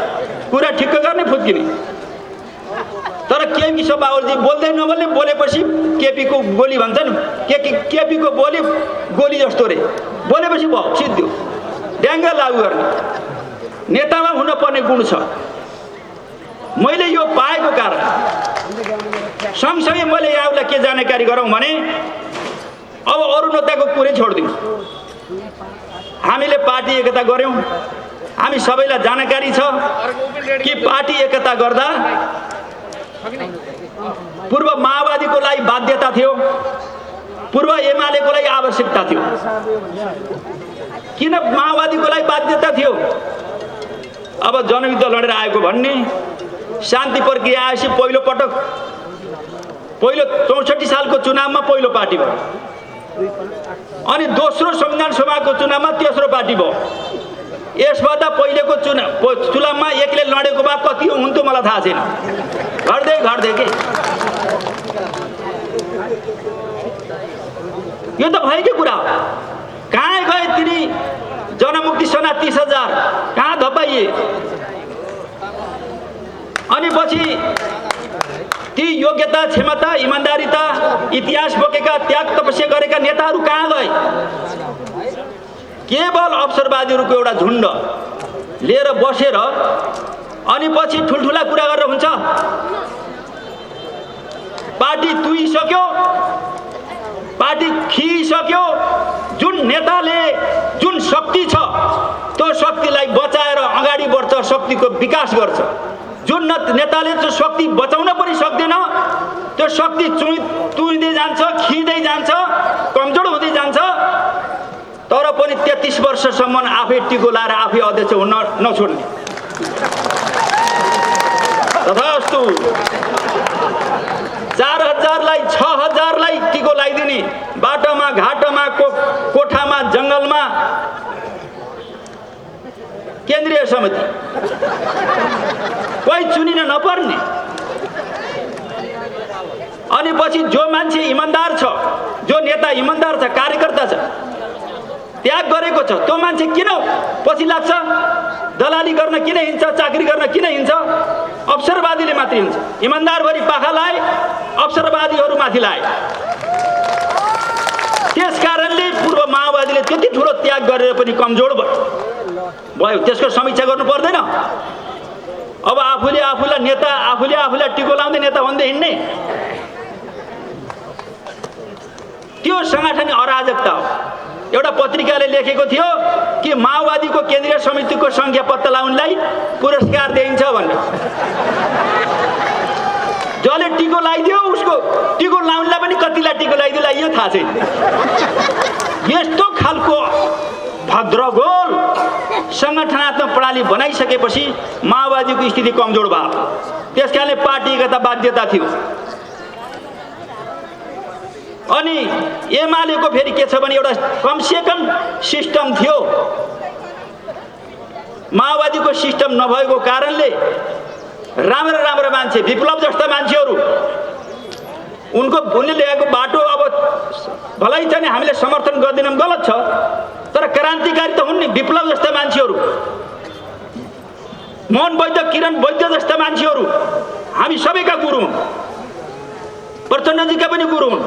कुरा ठिक्क गर्ने फुत्किने। तर केपी शर्मा ओलीजी बोल्दै नबोल्ने, बोलेपछि केपीको गोली भन्छन्। केपीको बोली गोली जस्तो रे, बोलेपछि भयो सिद्धो, ड्याङ्गा लागु गर्ने नेतामा हुनुपर्ने गुण छ। मैले यो पाएको कारण सँगसँगै मैले यहाँलाई के जानकारी गरौँ भने अब अरू नेताको कुरै छोडिदिउँ। हामीले पार्टी एकता गऱ्यौँ। हामी सबैलाई जानकारी छ कि पार्टी एकता गर्दा पूर्व माओवादीको लागि बाध्यता थियो, पूर्व एमालेको लागि आवश्यकता थियो। किन माओवादीको लागि बाध्यता थियो? अब जनयुद्ध लडेर आएको भन्ने, शान्ति प्रक्रिया आएपछि पहिलो 64 सालको चुनावमा पहिलो पार्टी भयो, अनि दोस्रो संविधान सभाको चुनावमा तेस्रो पार्टी भयो। यसभन्दा पहिलेको चुनावमा एकले लडेको भए कति हुन्थ्यो मलाई थाहा छैन। घट्दै के यो त भएकै कुरा हो। कहाँ गए तिनी जनमुक्ति सेना 30,000 कहाँ धपाइए? अनि पछि ती योग्यता, क्षमता, इमान्दारिता, इतिहास बोकेका, त्याग तपस्या गरेका नेताहरू कहाँ गए? केवल अवसरवादीहरूको एउटा झुन्ड लिएर बसेर अनि पछि ठुल्ठुला कुरा गरेर हुन्छ। पार्टी तुइसक्यो, पार्टी खिइसक्यो। जुन नेताले जुन शक्ति छ त्यो शक्तिलाई बचाएर अगाडि बढ्छ, शक्तिको विकास गर्छ। जुन नेताले त्यो शक्ति बचाउन पनि सक्दैन, त्यो शक्ति तुइँदै जान्छ, खिँदै जान्छ, कमजोर हुँदै जान्छ। तर पनि 33 वर्षसम्म आफै टिको लाएर आफै अध्यक्ष हुन नछोड्ने। तथास्तु 4000लाई 6000लाई टिको बाटोमा घाटोमा कोठामा जङ्गलमा केन्द्रीय समिति कोही चुनिन नपर्ने। अनि पछि जो मान्छे इमान्दार छ, जो नेता इमान्दार छ, कार्यकर्ता छ, त्याग गरेको छ, त्यो मान्छे किन पछि लाग्छ? दलाली गर्न किन हिँड्छ? चाकरी गर्न किन हिँड्छ? अवसरवादीले मात्रै हिँड्छ। इमान्दारभरि पाखा लाए, अवसरवादीहरू माथि लाए। त्यस कारणले पूर्व माओवादीले त्यति ठुलो त्याग गरेर पनि कमजोर भयो। त्यसको समीक्षा गर्नु पर्दैन? अब आफूले आफूलाई नेता, आफूले आफूलाई टिको लाउँदै नेता भन्दै हिँड्ने, त्यो सङ्गठन अराजकता हो। एउटा पत्रिकाले लेखेको थियो कि माओवादीको केन्द्रीय समितिको संख्या पत्ता लगाउनलाई पुरस्कार दिइन्छ भन्ने। जसले टिको लगाइदियो उसको टिको लाउनलाई पनि कतिलाई टिको लगाइदियो यो थाहा छैन। यस्तो खालको भद्रगोल सङ्गठनात्मक प्रणाली बनाइसकेपछि माओवादीको स्थिति कमजोर भयो। त्यसकारणले पार्टी एकता बाध्यता थियो। अनि एमालेको फेरि के छ भने एउटा कमसेकम सिस्टम थियो। माओवादीको सिस्टम नभएको कारणले राम्रा मान्छे, विप्लव जस्ता मान्छेहरू, उनले ल्याएको बाटो अब भलै चाहिँ हामीले समर्थन गर्दैनौँ, गलत छ, तर क्रान्तिकारी त हुन् नि। विप्लव जस्ता मान्छेहरू, मोहन वैद्य, किरण वैद्य जस्ता मान्छेहरू हामी सबैका गुरु हुन्। प्रचण्डजीका पनि गुरु हुन्,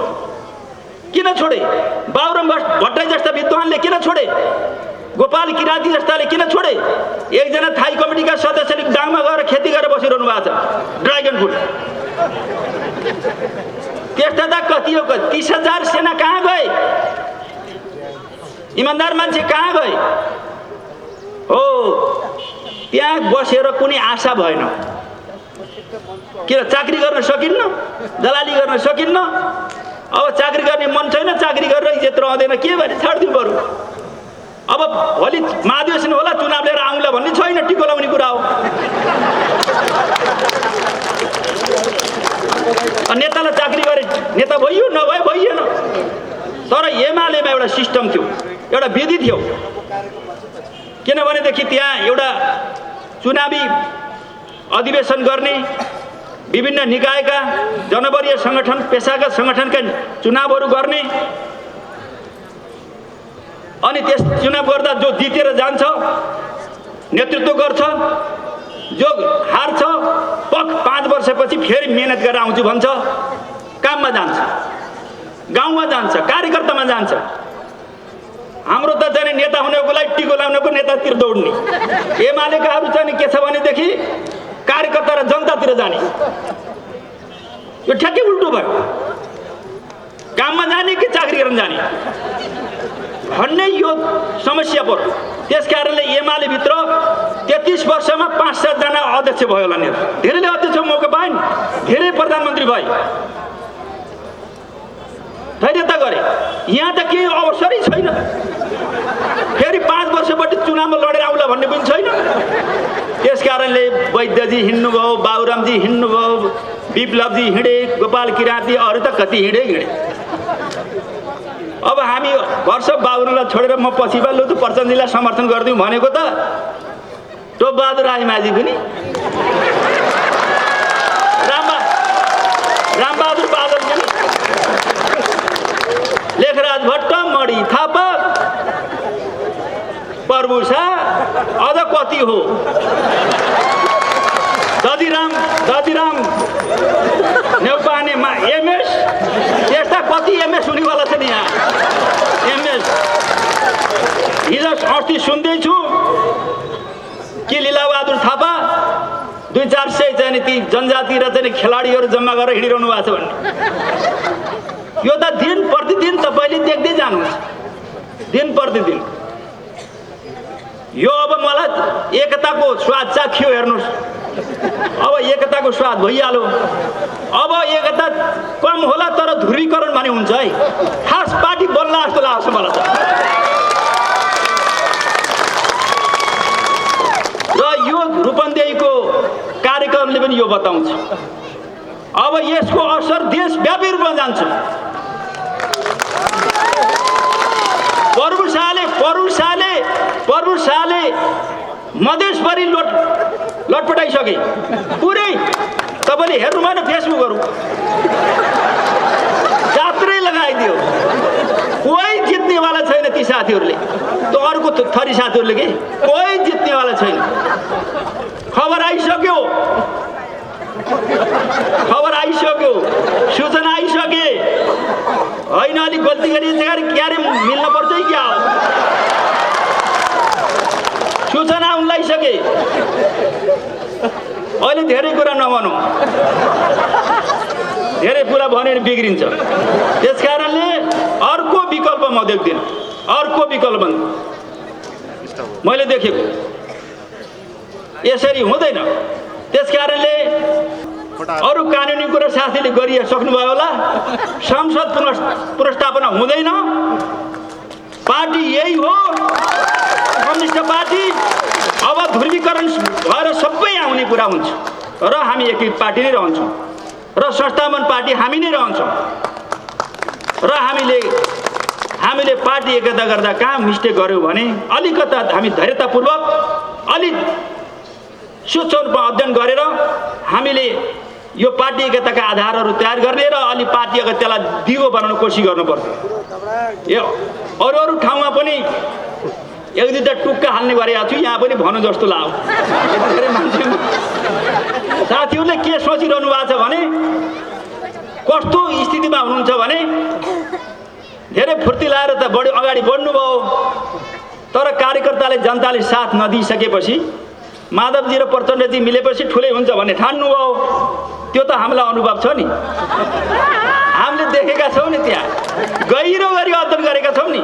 किन छोडे? बाबुराम भट्टराई जस्ता विद्वानले किन छोडे? गोपाल किराँती जस्ताले किन छोडे? एकजना थाई कमिटीका सदस्यले गाउँमा गएर खेती गरेर बसिरहनु भएको छ, ड्रागन फ्रुट। त्यस्ता त कति हो? 30,000 सेना कहाँ गए? इमान्दार मान्छे कहाँ गए? हो, त्यहाँ बसेर कुनै आशा भएन। किन? चाकरी गर्न सकिन्न, दलाली गर्न सकिन्न। अब चाकरी गर्ने मन छैन, चाकरी गरेर इज्जत रहँदैन, के भने छाडिदिनु पर्यो। अब भोलि महाधिवेशन होला, चुनाव लिएर आउँला भन्ने छैन, टिको लाउने कुरा हो। नेतालाई चाकरी गरे नेता भइयो, नभए भइएन। तर एमालेमा एउटा सिस्टम थियो, एउटा विधि थियो। किनभनेदेखि त्यहाँ एउटा चुनावी अधिवेशन गर्ने, विभिन्न निकायका, जनवरीय सङ्गठन, पेसाका सङ्गठनका चुनावहरू गर्ने, अनि त्यस चुनाव गर्दा जो जितेर जान्छ नेतृत्व गर्छ, जो हार्छ 5 वर्षपछि फेरि मेहनत गरेर आउँछु भन्छ, काममा जान्छ, गाउँमा जान्छ, कार्यकर्तामा जान्छ। हाम्रो त चाहिँ नेता हुनको लागि टिको लाउनको नेतातिर दौड्ने। एमालेकाहरू चाहिँ के छ भनेदेखि कार्यकर्ता र जनतातिर जाने। यो ठ्याक्कै उल्टो भयो। काममा जाने कि चाकरी गर्न जाने भन्ने यो समस्या पर्यो। त्यस कारणले एमाले भित्र 33 वर्षमा 5-7 जना अध्यक्ष भयो होला। धेरैले अध्यक्ष मौका पाएन, धेरै प्रधानमन्त्री भए, धैर्यता गरे। यहाँ त केही अवसरै छैन। फेरि 5 वर्षपछि चुनावमा लडेर आउला भन्ने पनि छैन। त्यस कारणले वैद्यजी हिँड्नुभयो, बाबुरामजी हिँड्नुभयो, विप्लवजी हिँडे, गोपाल किराँती, अरू त कति हिँडे। अब हामी वर्ष बाबुरामलाई छोडेर म पछि लु त प्रचण्डजीलाई समर्थन गरिदिउँ भनेको त टोपबहादुर राईमाझी पनि, रामबहादुर बादल पनि, लेखराज भट्ट, मणि थापा, प्रभु शाह, अझ कति हो, दधिराम नेउपानेमा एमएस, त्यस्ता कति एमएस हुनेवाला छ नि यहाँ। एमएस हिजो अस्ति सुन्दैछु कि लीलाबहादुर थापा 200-400 चाहिँ ती जनजाति र चाहिँ खेलाडीहरू जम्मा गरेर हिँडिरहनु भएको छ भन्ने। यो त दिन प्रतिदिन तपाईँले देख्दै जानुहुन्छ, दिन प्रतिदिन। यो अब मलाई एकताको स्वाद चाख्यो, हेर्नुहोस्। अब एकताको स्वाद भइहाल्यो। अब एकता कम होला तर ध्रुवीकरण भने हुन्छ है। खास पार्टी बल्ला जस्तो लाग्छ मलाई त। र यो रूपन्देहीको कार्यक्रमले पनि यो बताउँछ। अब यसको असर देशव्यापी रूपमा जान्छ। प्रभु शाहले मधेसभरि लटपटाइसके पुरै। तपाईँले हेर्नु भएन फेसबुकहरू, जात्रै लगाइदियो। कोही जित्नेवाला छैन ती साथीहरूले, त्यो अर्को थरी साथीहरूले के कोही जित्नेवाला छैन। खबर आइसक्यो, सूचना आइसके होइन। अलिक गल्ती गरिन्छ क्यारे मिल्न पर्छ क्या हो? सूचना उन्लाइसके। अहिले धेरै कुरा नभनौँ, धेरै कुरा भनेर बिग्रिन्छ। त्यस कारणले अर्को विकल्प म देख्दिनँ, अर्को विकल्प मैले देखेको यसरी हुँदैन। त्यस कारणले अरू कानुनी कुरा साथीले गरिसक्नुभयो होला। संसद पुनर्स्थापना हुँदैन। पार्टी यही हो, कम्युनिस्ट पार्टी। अब ध्रुवीकरण भएर सबै आउने कुरा हुन्छ र हामी एकै पार्टी नै रहन्छौँ र संस्थापन पार्टी हामी नै रहन्छौँ र हामीले पार्टी एकता गर्दा कहाँ मिस्टेक गर्यो भने अलिकता हामी धैर्यतापूर्वक अलिक सूक्ष्म रूपमा अध्ययन गरेर हामीले यो पार्टी एकताका आधारहरू तयार गर्ने र अलि पार्टी एकतालाई दिगो बनाउन कोसिस गर्नुपर्छ। यो अरू ठाउँमा पनि एक दुईवटा टुक्का हाल्ने गरेको छु, यहाँ पनि भनौँ जस्तो लाग्यो। धेरै मान्छे साथीहरूले के सोचिरहनु भएको छ भने, कस्तो स्थितिमा हुनुहुन्छ भने धेरै फुर्ती लाएर त बढी अगाडि बढ्नुभयो, तर कार्यकर्ताले जनताले साथ नदिइसकेपछि माधवजी र प्रचण्डजी मिलेपछि ठुलै हुन्छ भन्ने ठान्नुभयो। त्यो त हामीलाई अनुभव छ नि, हामीले देखेका छौँ नि, त्यहाँ गहिरो गरी अध्ययन गरेका छौँ नि,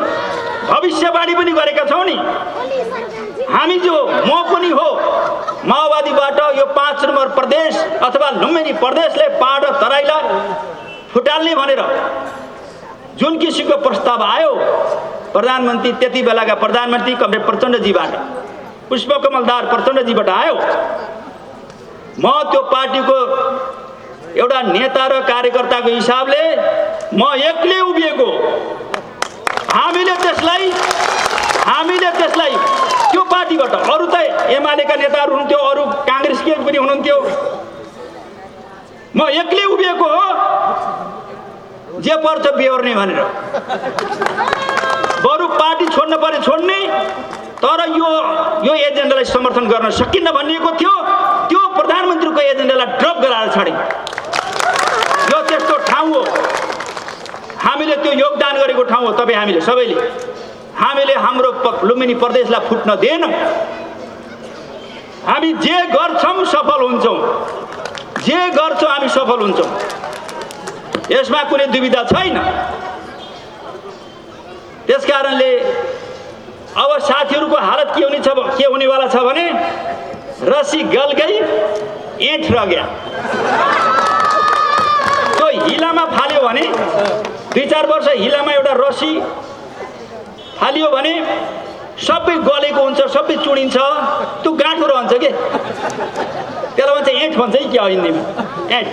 भविष्यवाणी पनि गरेका छौँ नि। हामी जो म पनि हो माओवादीबाट यो 5 नम्बर प्रदेश अथवा लुम्बिनी प्रदेशले पहाड र तराईलाई फुटाल्ने भनेर जुन किसिमको प्रस्ताव आयो प्रधानमन्त्री, त्यति बेलाका प्रधानमन्त्री कमरेड प्रचण्डजीबाट, पुष्पकमलदार प्रचण्डजीबाट आयो। म त्यो पार्टीको एउटा नेता र कार्यकर्ताको हिसाबले म एक्लै उभिएको। हामीले त्यसलाई त्यो पार्टीबाट, अरू त एमालेका नेताहरू हुनुहुन्थ्यो, अरू काङ्ग्रेसकै पनि हुनुहुन्थ्यो, म एक्लै उभिएको हो जे पर्छ बेहोर्ने भनेर। बरु पार्टी छोड्न पर्ने छोड्ने, तर यो एजेन्डालाई समर्थन गर्न सकिन्न भनिएको थियो। त्यो प्रधानमन्त्रीको एजेन्डालाई ड्रप गराएर छाडे। यो त्यस्तो ठाउँ हो, हामीले त्यो योगदान गरेको ठाउँ हो। तपाईँ हामीले सबैले हाम्रो लुम्बिनी प्रदेशलाई फुट्न दिएनौँ। हामी जे गर्छौँ सफल हुन्छौँ, जे गर्छौँ हामी सफल हुन्छौँ, यसमा कुनै दुविधा छैन। त्यस कारणले अब साथीहरूको हालत के हुनेवाला छ भने रसी गल गई एँठ रह गया। त्यो हिलामा फाल्यो भने 2-4 वर्ष हिलामा एउटा रसी फालियो भने सबै गलेको हुन्छ, सबै चुडिन्छ, त्यो गाँठो रहन्छ के, त्यसलाई भन्छ एँठ भन्छ है क्या हिन्दीमा, एँठ।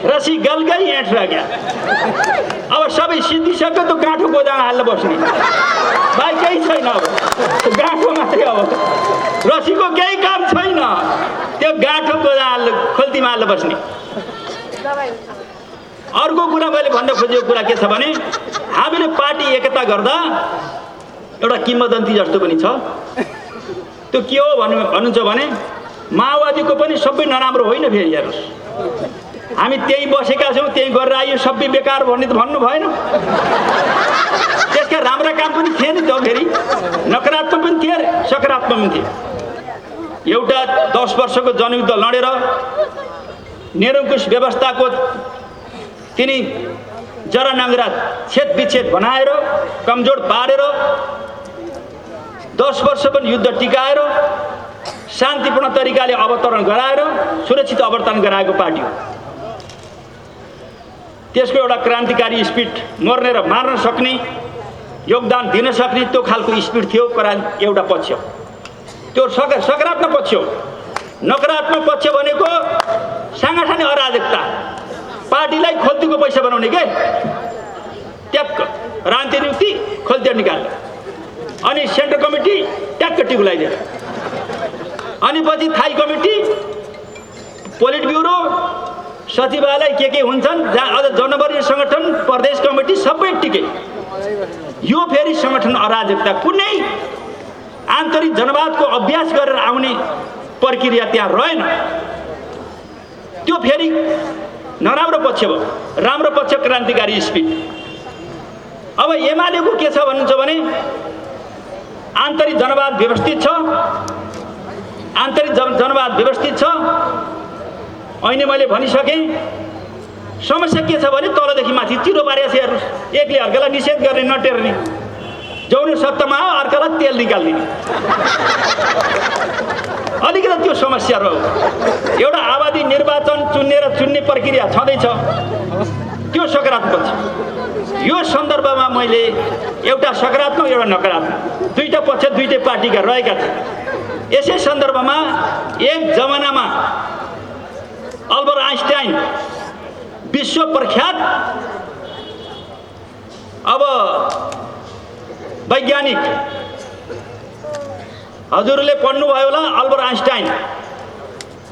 रसी गल गई एँठ रह गया। अब सबै सिद्धिसक्यो, त्यो गाँठो गोदामा हाल्न बस्ने भाइ केही छैन। अब गाँठो मात्रै, अब रसीको केही काम छैन, त्यो गाँठो गोदामा खोल्तीमा हाल्न बस्ने। अर्को कुरा मैले भन्न खोजेको कुरा के छ भने हामीले पार्टी एकता गर्दा एउटा किम्वदन्ती जस्तो पनि छ। त्यो के हो भन्नुहुन्छ भने माओवादीको पनि सबै नराम्रो होइन। फेरि हेर्नुहोस्, हामी त्यही बसेका छौँ, त्यही गरेर आयो, सबै बेकार भन्ने त भन्नु भएन। त्यसका राम्रा काम पनि थिए नि त, फेरि नकारात्मक पनि थिए, सकारात्मक पनि थिए। एउटा 10 वर्षको जनयुद्ध लडेर निरङ्कुश व्यवस्थाको तिनी जरानङ्ग्रा छेद विच्छेद बनाएर कमजोर पारेर 10 वर्ष पनि युद्ध टिकाएर शान्तिपूर्ण तरिकाले अवतरण गराएर सुरक्षित अवतरण गराएको पार्टी हो। त्यसको एउटा क्रान्तिकारी स्पिड, मर्ने र मार्न सक्ने, योगदान दिन सक्ने त्यो खालको स्पिड थियो। एउटा पक्ष त्यो सकारात्मक पक्ष हो। नकारात्मक पक्ष भनेको साङ्गठनिक अराजकता, पार्टीलाई खोल्तीको पैसा बनाउने के, ट्याक्क राजनीति खोल्ती निकाल्ने। अनि सेन्ट्रल कमिटी ट्याक्क टिकुलाइदियो। अनि पछि थाई कमिटी, पोलिट ब्युरो, सचिवालय के हुन्छन्, अझ जनवरी सङ्गठन, प्रदेश कमिटी सबै टिके। यो फेरि सङ्गठन अराजकता, कुनै आन्तरिक जनवादको अभ्यास गरेर आउने प्रक्रिया त्यहाँ रहेन। त्यो फेरि नराम्रो पक्ष भयो। राम्रो पक्ष क्रान्तिकारी स्पिड। अब एमालेको के छ भन्नुहुन्छ भने आन्तरिक जनवाद व्यवस्थित छ, आन्तरिक जनवाद व्यवस्थित छ। अहिले मैले भनिसकेँ। समस्या के छ भने तलदेखि माथि चिरो पारेको छ हेर्नुहोस्, एकले अर्कालाई निषेध गर्ने, नटेर्ने, जौन सत्तामा आयो अर्कालाई तेल निकाल्ने। अलिकति त्यो समस्या रह्यो। एउटा आबादी निर्वाचन चुन्ने प्रक्रिया छँदैछ, त्यो सकारात्मक छ। यो सन्दर्भमा मैले एउटा सकारात्मक एउटा नकारात्मक दुईटा पक्ष दुईटै पार्टीका रहेका थिए। यसै सन्दर्भमा एक जमानामा अल्बर्ट आइन्स्टाइन विश्व प्रख्यात अब वैज्ञानिक, हजुरले पढ्नुभयो होला अल्बर्ट आइन्स्टाइन,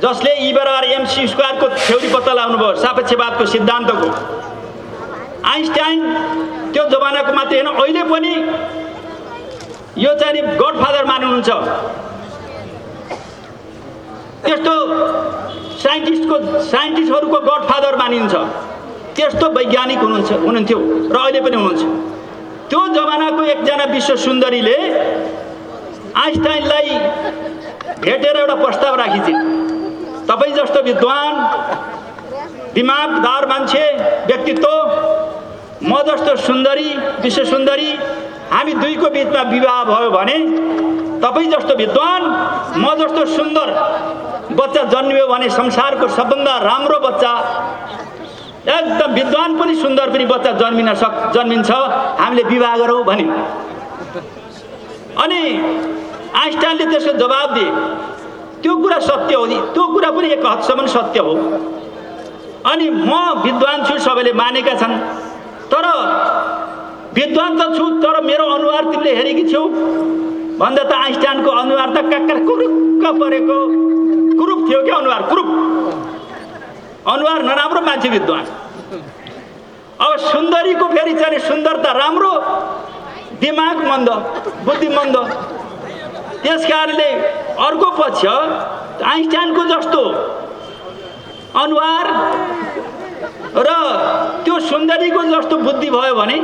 जसले E=mc² को थ्योरी पत्ता लगाउनुभयो, सापेक्षवादको सिद्धान्तको। आइन्स्टाइन त्यो जमानाको मात्रै होइन, अहिले पनि यो चाहिँ गडफादर मान्नुहुन्छ। त्यस्तो साइन्टिस्टहरूको गडफादर मानिन्छ। त्यस्तो वैज्ञानिक हुनुहुन्थ्यो र अहिले पनि हुनुहुन्छ। त्यो जमानाको एकजना विश्व सुन्दरीले आइन्स्टाइनलाई भेटेर एउटा प्रस्ताव राखिन्छन्, तपाईँ जस्तो विद्वान, दिमागदार मान्छे, व्यक्तित्व, म जस्तो सुन्दरी, विश्व सुन्दरी, हामी दुईको बिचमा विवाह भयो भने तपाईँ जस्तो विद्वान, म जस्तो सुन्दर बच्चा जन्मियो भने संसारको सबभन्दा राम्रो बच्चा, एकदम विद्वान पनि सुन्दर पनि बच्चा जन्मिन्छ, हामीले विवाह गरौँ भने। अनि आइन्स्टाइनले त्यसको जवाब दिए, त्यो कुरा सत्य हो, त्यो कुरा पनि एक हदसम्म सत्य हो। अनि म विद्वान छु, सबैले मानेका छन्, तर विद्वान त छु, तर मेरो अनुहार तिमीले हेरेकी छौ भन्दा त आइन्स्टाइनको अनुहार त काक्का कुरुक्क परेको कुरूप थियो क्या, अनुहार कुरूप, अनुहार नराम्रो, मान्छे विद्वान। अब सुन्दरीको फेरि चाहिँ सुन्दरता राम्रो, दिमाग मन्द, बुद्धि मन्द। त्यस कारणले अर्को पक्ष आइन्स्टाइनको जस्तो अनुहार र त्यो सुन्दरीको जस्तो बुद्धि भयो भने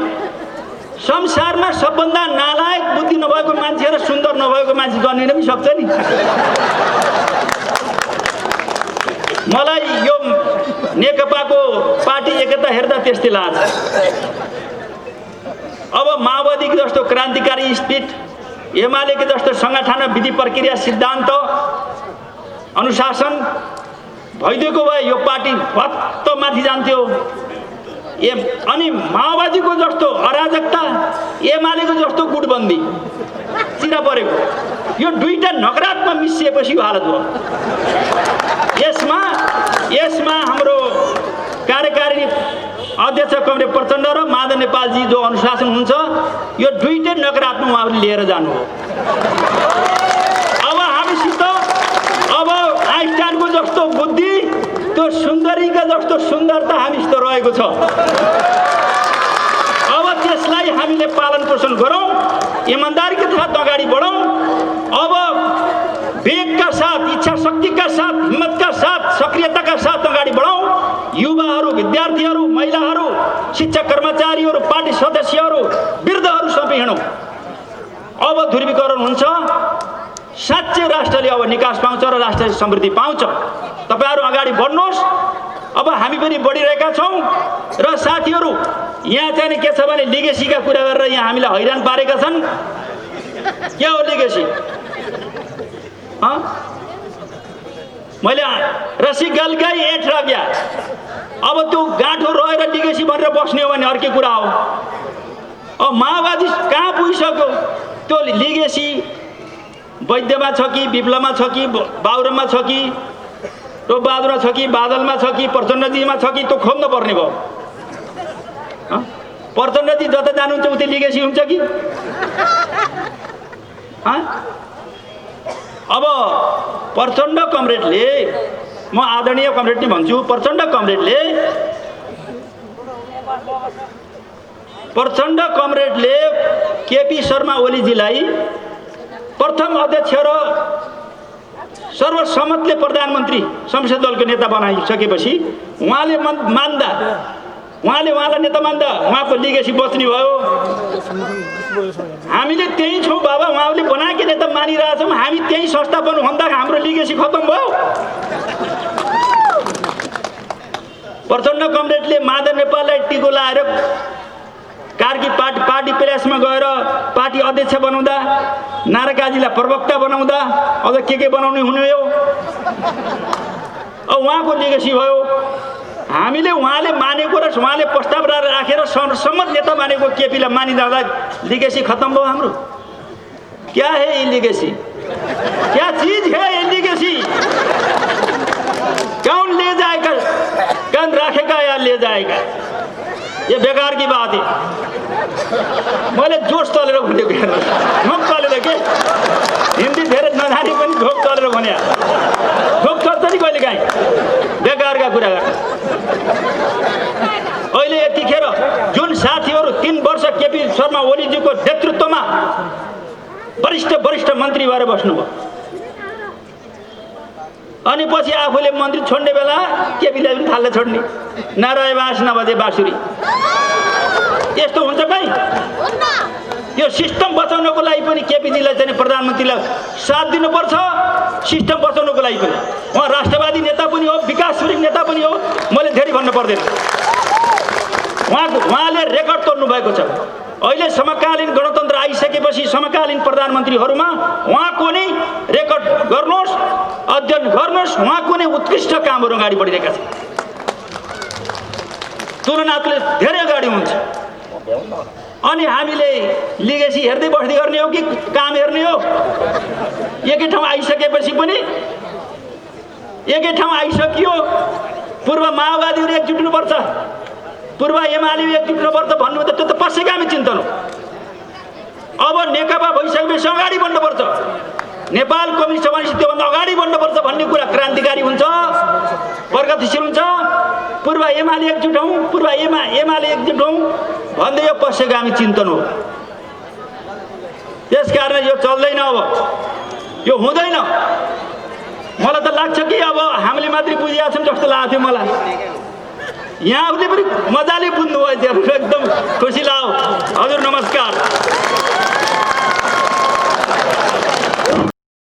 संसारमा सबभन्दा नालायक बुद्धि नभएको मान्छे र सुन्दर नभएको मान्छे जन्मिन पनि सक्छ नि। मलाई यो नेकपाको पार्टी एकता हेर्दा त्यस्तै लाग्छ। अब माओवादीको जस्तो क्रान्तिकारी स्पिड, एमालेको जस्तो सङ्गठन, विधि प्रक्रिया, सिद्धान्त, अनुशासन भइदिएको भए यो पार्टी भत्त माथि जान्थ्यो। अनि माओवादीको जस्तो अराजकता, एमालेको जस्तो गुटबन्दी चिरा परेको, यो दुईटा नकारात्मक मिसिएपछि यो हालत भयो। यसमा हाम्रो कार्यकारिणी अध्यक्ष कमरेड प्रचण्ड र माधव नेपालजी जो अनुशासन हुन्छ, यो दुईटै नकारात्मक उहाँहरूले लिएर जानु हो। अब हामीसित अब आइन्स्टाइनको जस्तो बुद्धि, त्यो सुन्दरीका जस्तो सुन्दरता हामीसित रहेको छ। अब त्यसलाई हामीले पालन पोषण गरौँ, इमान्दारीका साथ अगाडि बढौँ। अब वेगका साथ, इच्छा शक्तिका साथ, हिम्मतका साथ, सक्रियताका साथ अगाडि बढौँ। युवाहरू, विद्यार्थीहरू, महिलाहरू, शिक्षक कर्मचारीहरू, पार्टी सदस्यहरू, वृद्धहरू सबै हिँडौँ। अब ध्रुवीकरण हुन्छ, साँच्चै राष्ट्रले अब निकास पाउँछ र राष्ट्रिय समृद्धि पाउँछ। तपाईँहरू अगाडि बढ्नुहोस्। अब हामी पनि बढिरहेका छौँ र साथीहरू यहाँ चाहिँ के छ भने लिगेसीका कुरा गरेर यहाँ हामीलाई हैरान पारेका छन्। के हो लिगेसी? मैले रसिकगलकै 8 रुपियाँ, अब त्यो गाँठो रहेर लिगेसी भनेर बस्ने हो भने अर्कै कुरा हो। अब माओवादी कहाँ पुगिसक्यो? त्यो लिगेसी वैद्यमा छ कि, विप्लवमा छ कि, बाबुराममा छ कि, टोपबहादुरमा छ कि, बादलमा छ कि, प्रचण्डजीमा छ कि, त्यो खोज्न पर्ने भयो। प्रचण्डजी जता जानुहुन्छ उतै लिगेसी हुन्छ कि? अब प्रचण्ड कमरेडले, म आदरणीय कमरेड नि भन्छु, प्रचण्ड कमरेडले केपी शर्मा ओलीजीलाई प्रथम अध्यक्ष र सर्वसम्मतले प्रधानमन्त्री संसद दलको नेता बनाइसकेपछि उहाँलाई नेता मान्दा उहाँको लिगेसी बच्ने भयो। हामीले त्यही छौँ बाबा, उहाँले बनाएकै नेता मानिरहेछौँ, हामी त्यही संस्थापन हुँदा हाम्रो लिगेसी खत्तम भयो। प्रचण्ड कमरेडले माधव नेपाललाई टिको लाएर कार्की पार्टी प्रेसमा गएर पार्टी अध्यक्ष बनाउँदा, नाराकाजीलाई प्रवक्ता बनाउँदा, अझ के बनाउने हुने हो। अब उहाँको लिगेसी भयो। हामीले उहाँले मानेको र उहाँले प्रस्ताव राखेर सम्मत नेता मानेको केपीलाई मानिजाँदा लिगेसी खत्म भयो हाम्रो। क्या है ये लिगेसी? क्या चीज है ये लिगेसी? कौन ले जाएगा? कौन रखेगा या ले जाएगा? ये बेकार की बात है। मैले जोस तलेर भनेको हेर्नु, झोक तलेर के हिन्दी धेरै नजाने पनि झोक तलेर भने झोक चल्छ नि कहिले काहीँ बेकारका कुरा गर्छ। अहिले यतिखेर जुन साथीहरू 3 वर्ष केपी शर्मा ओलीजीको नेतृत्वमा वरिष्ठ मन्त्री भएर बस्नुभयो, अनि पछि आफूले मन्त्री छोड्ने बेला केपीलाई पनि थाल्न छोड्ने, नाराय बास नबजे बाँसुरी। यस्तो हुन्छ कहीँ? यो सिस्टम बचाउनको लागि पनि केपीजीलाई चाहिँ प्रधानमन्त्रीलाई साथ दिनुपर्छ। सिस्टम बचाउनको लागि पनि उहाँ राष्ट्रवादी नेता पनि हो, विकासप्रेमी नेता पनि हो, मैले धेरै भन्नु पर्दैन। उहाँले रेकर्ड तोड्नु भएको छ। अहिले समकालीन गणतन्त्र आइसकेपछि समकालीन प्रधानमन्त्रीहरूमा उहाँको नै रेकर्ड गर्नुहोस्, अध्ययन गर्नुहोस्, उहाँको नै उत्कृष्ट कामहरू अगाडि बढिरहेका छन्। तुलनाले धेरै अगाडि हुन्छ। अनि हामीले लिगेसी हेर्दै बस्दै गर्ने हो कि काम हेर्ने हो? एकै ठाउँ आइसकेपछि पनि एकै ठाउँ आइसकियो। पूर्व माओवादीहरू एकजुट हुनुपर्छ, पूर्व एमाले एकजुट हुनुपर्छ भन्नु त त्यो त पछिगामी चिन्तन हो। अब नेकपा भइसकेपछि अगाडि बढ्नुपर्छ, नेपाल कम्युनिस्ट भनेपछि त्योभन्दा अगाडि बढ्नुपर्छ भन्ने कुरा क्रान्तिकारी हुन्छ, प्रगतिशील हुन्छ। पूर्व एमाले एकजुट हौँ, पूर्व एमाले एकजुट हौँ भन्दै यो पछिगामी चिन्तन हो। त्यसकारण यो चल्दैन, अब यो हुँदैन। मलाई त लाग्छ कि अब हामीले मात्रै बुझिया छौँ जस्तो लागेको थियो मलाई। यहाँहरूले पनि मजाले बुझ्नुभयो, एकदम खुसी लाग्यो। हजुर नमस्कार।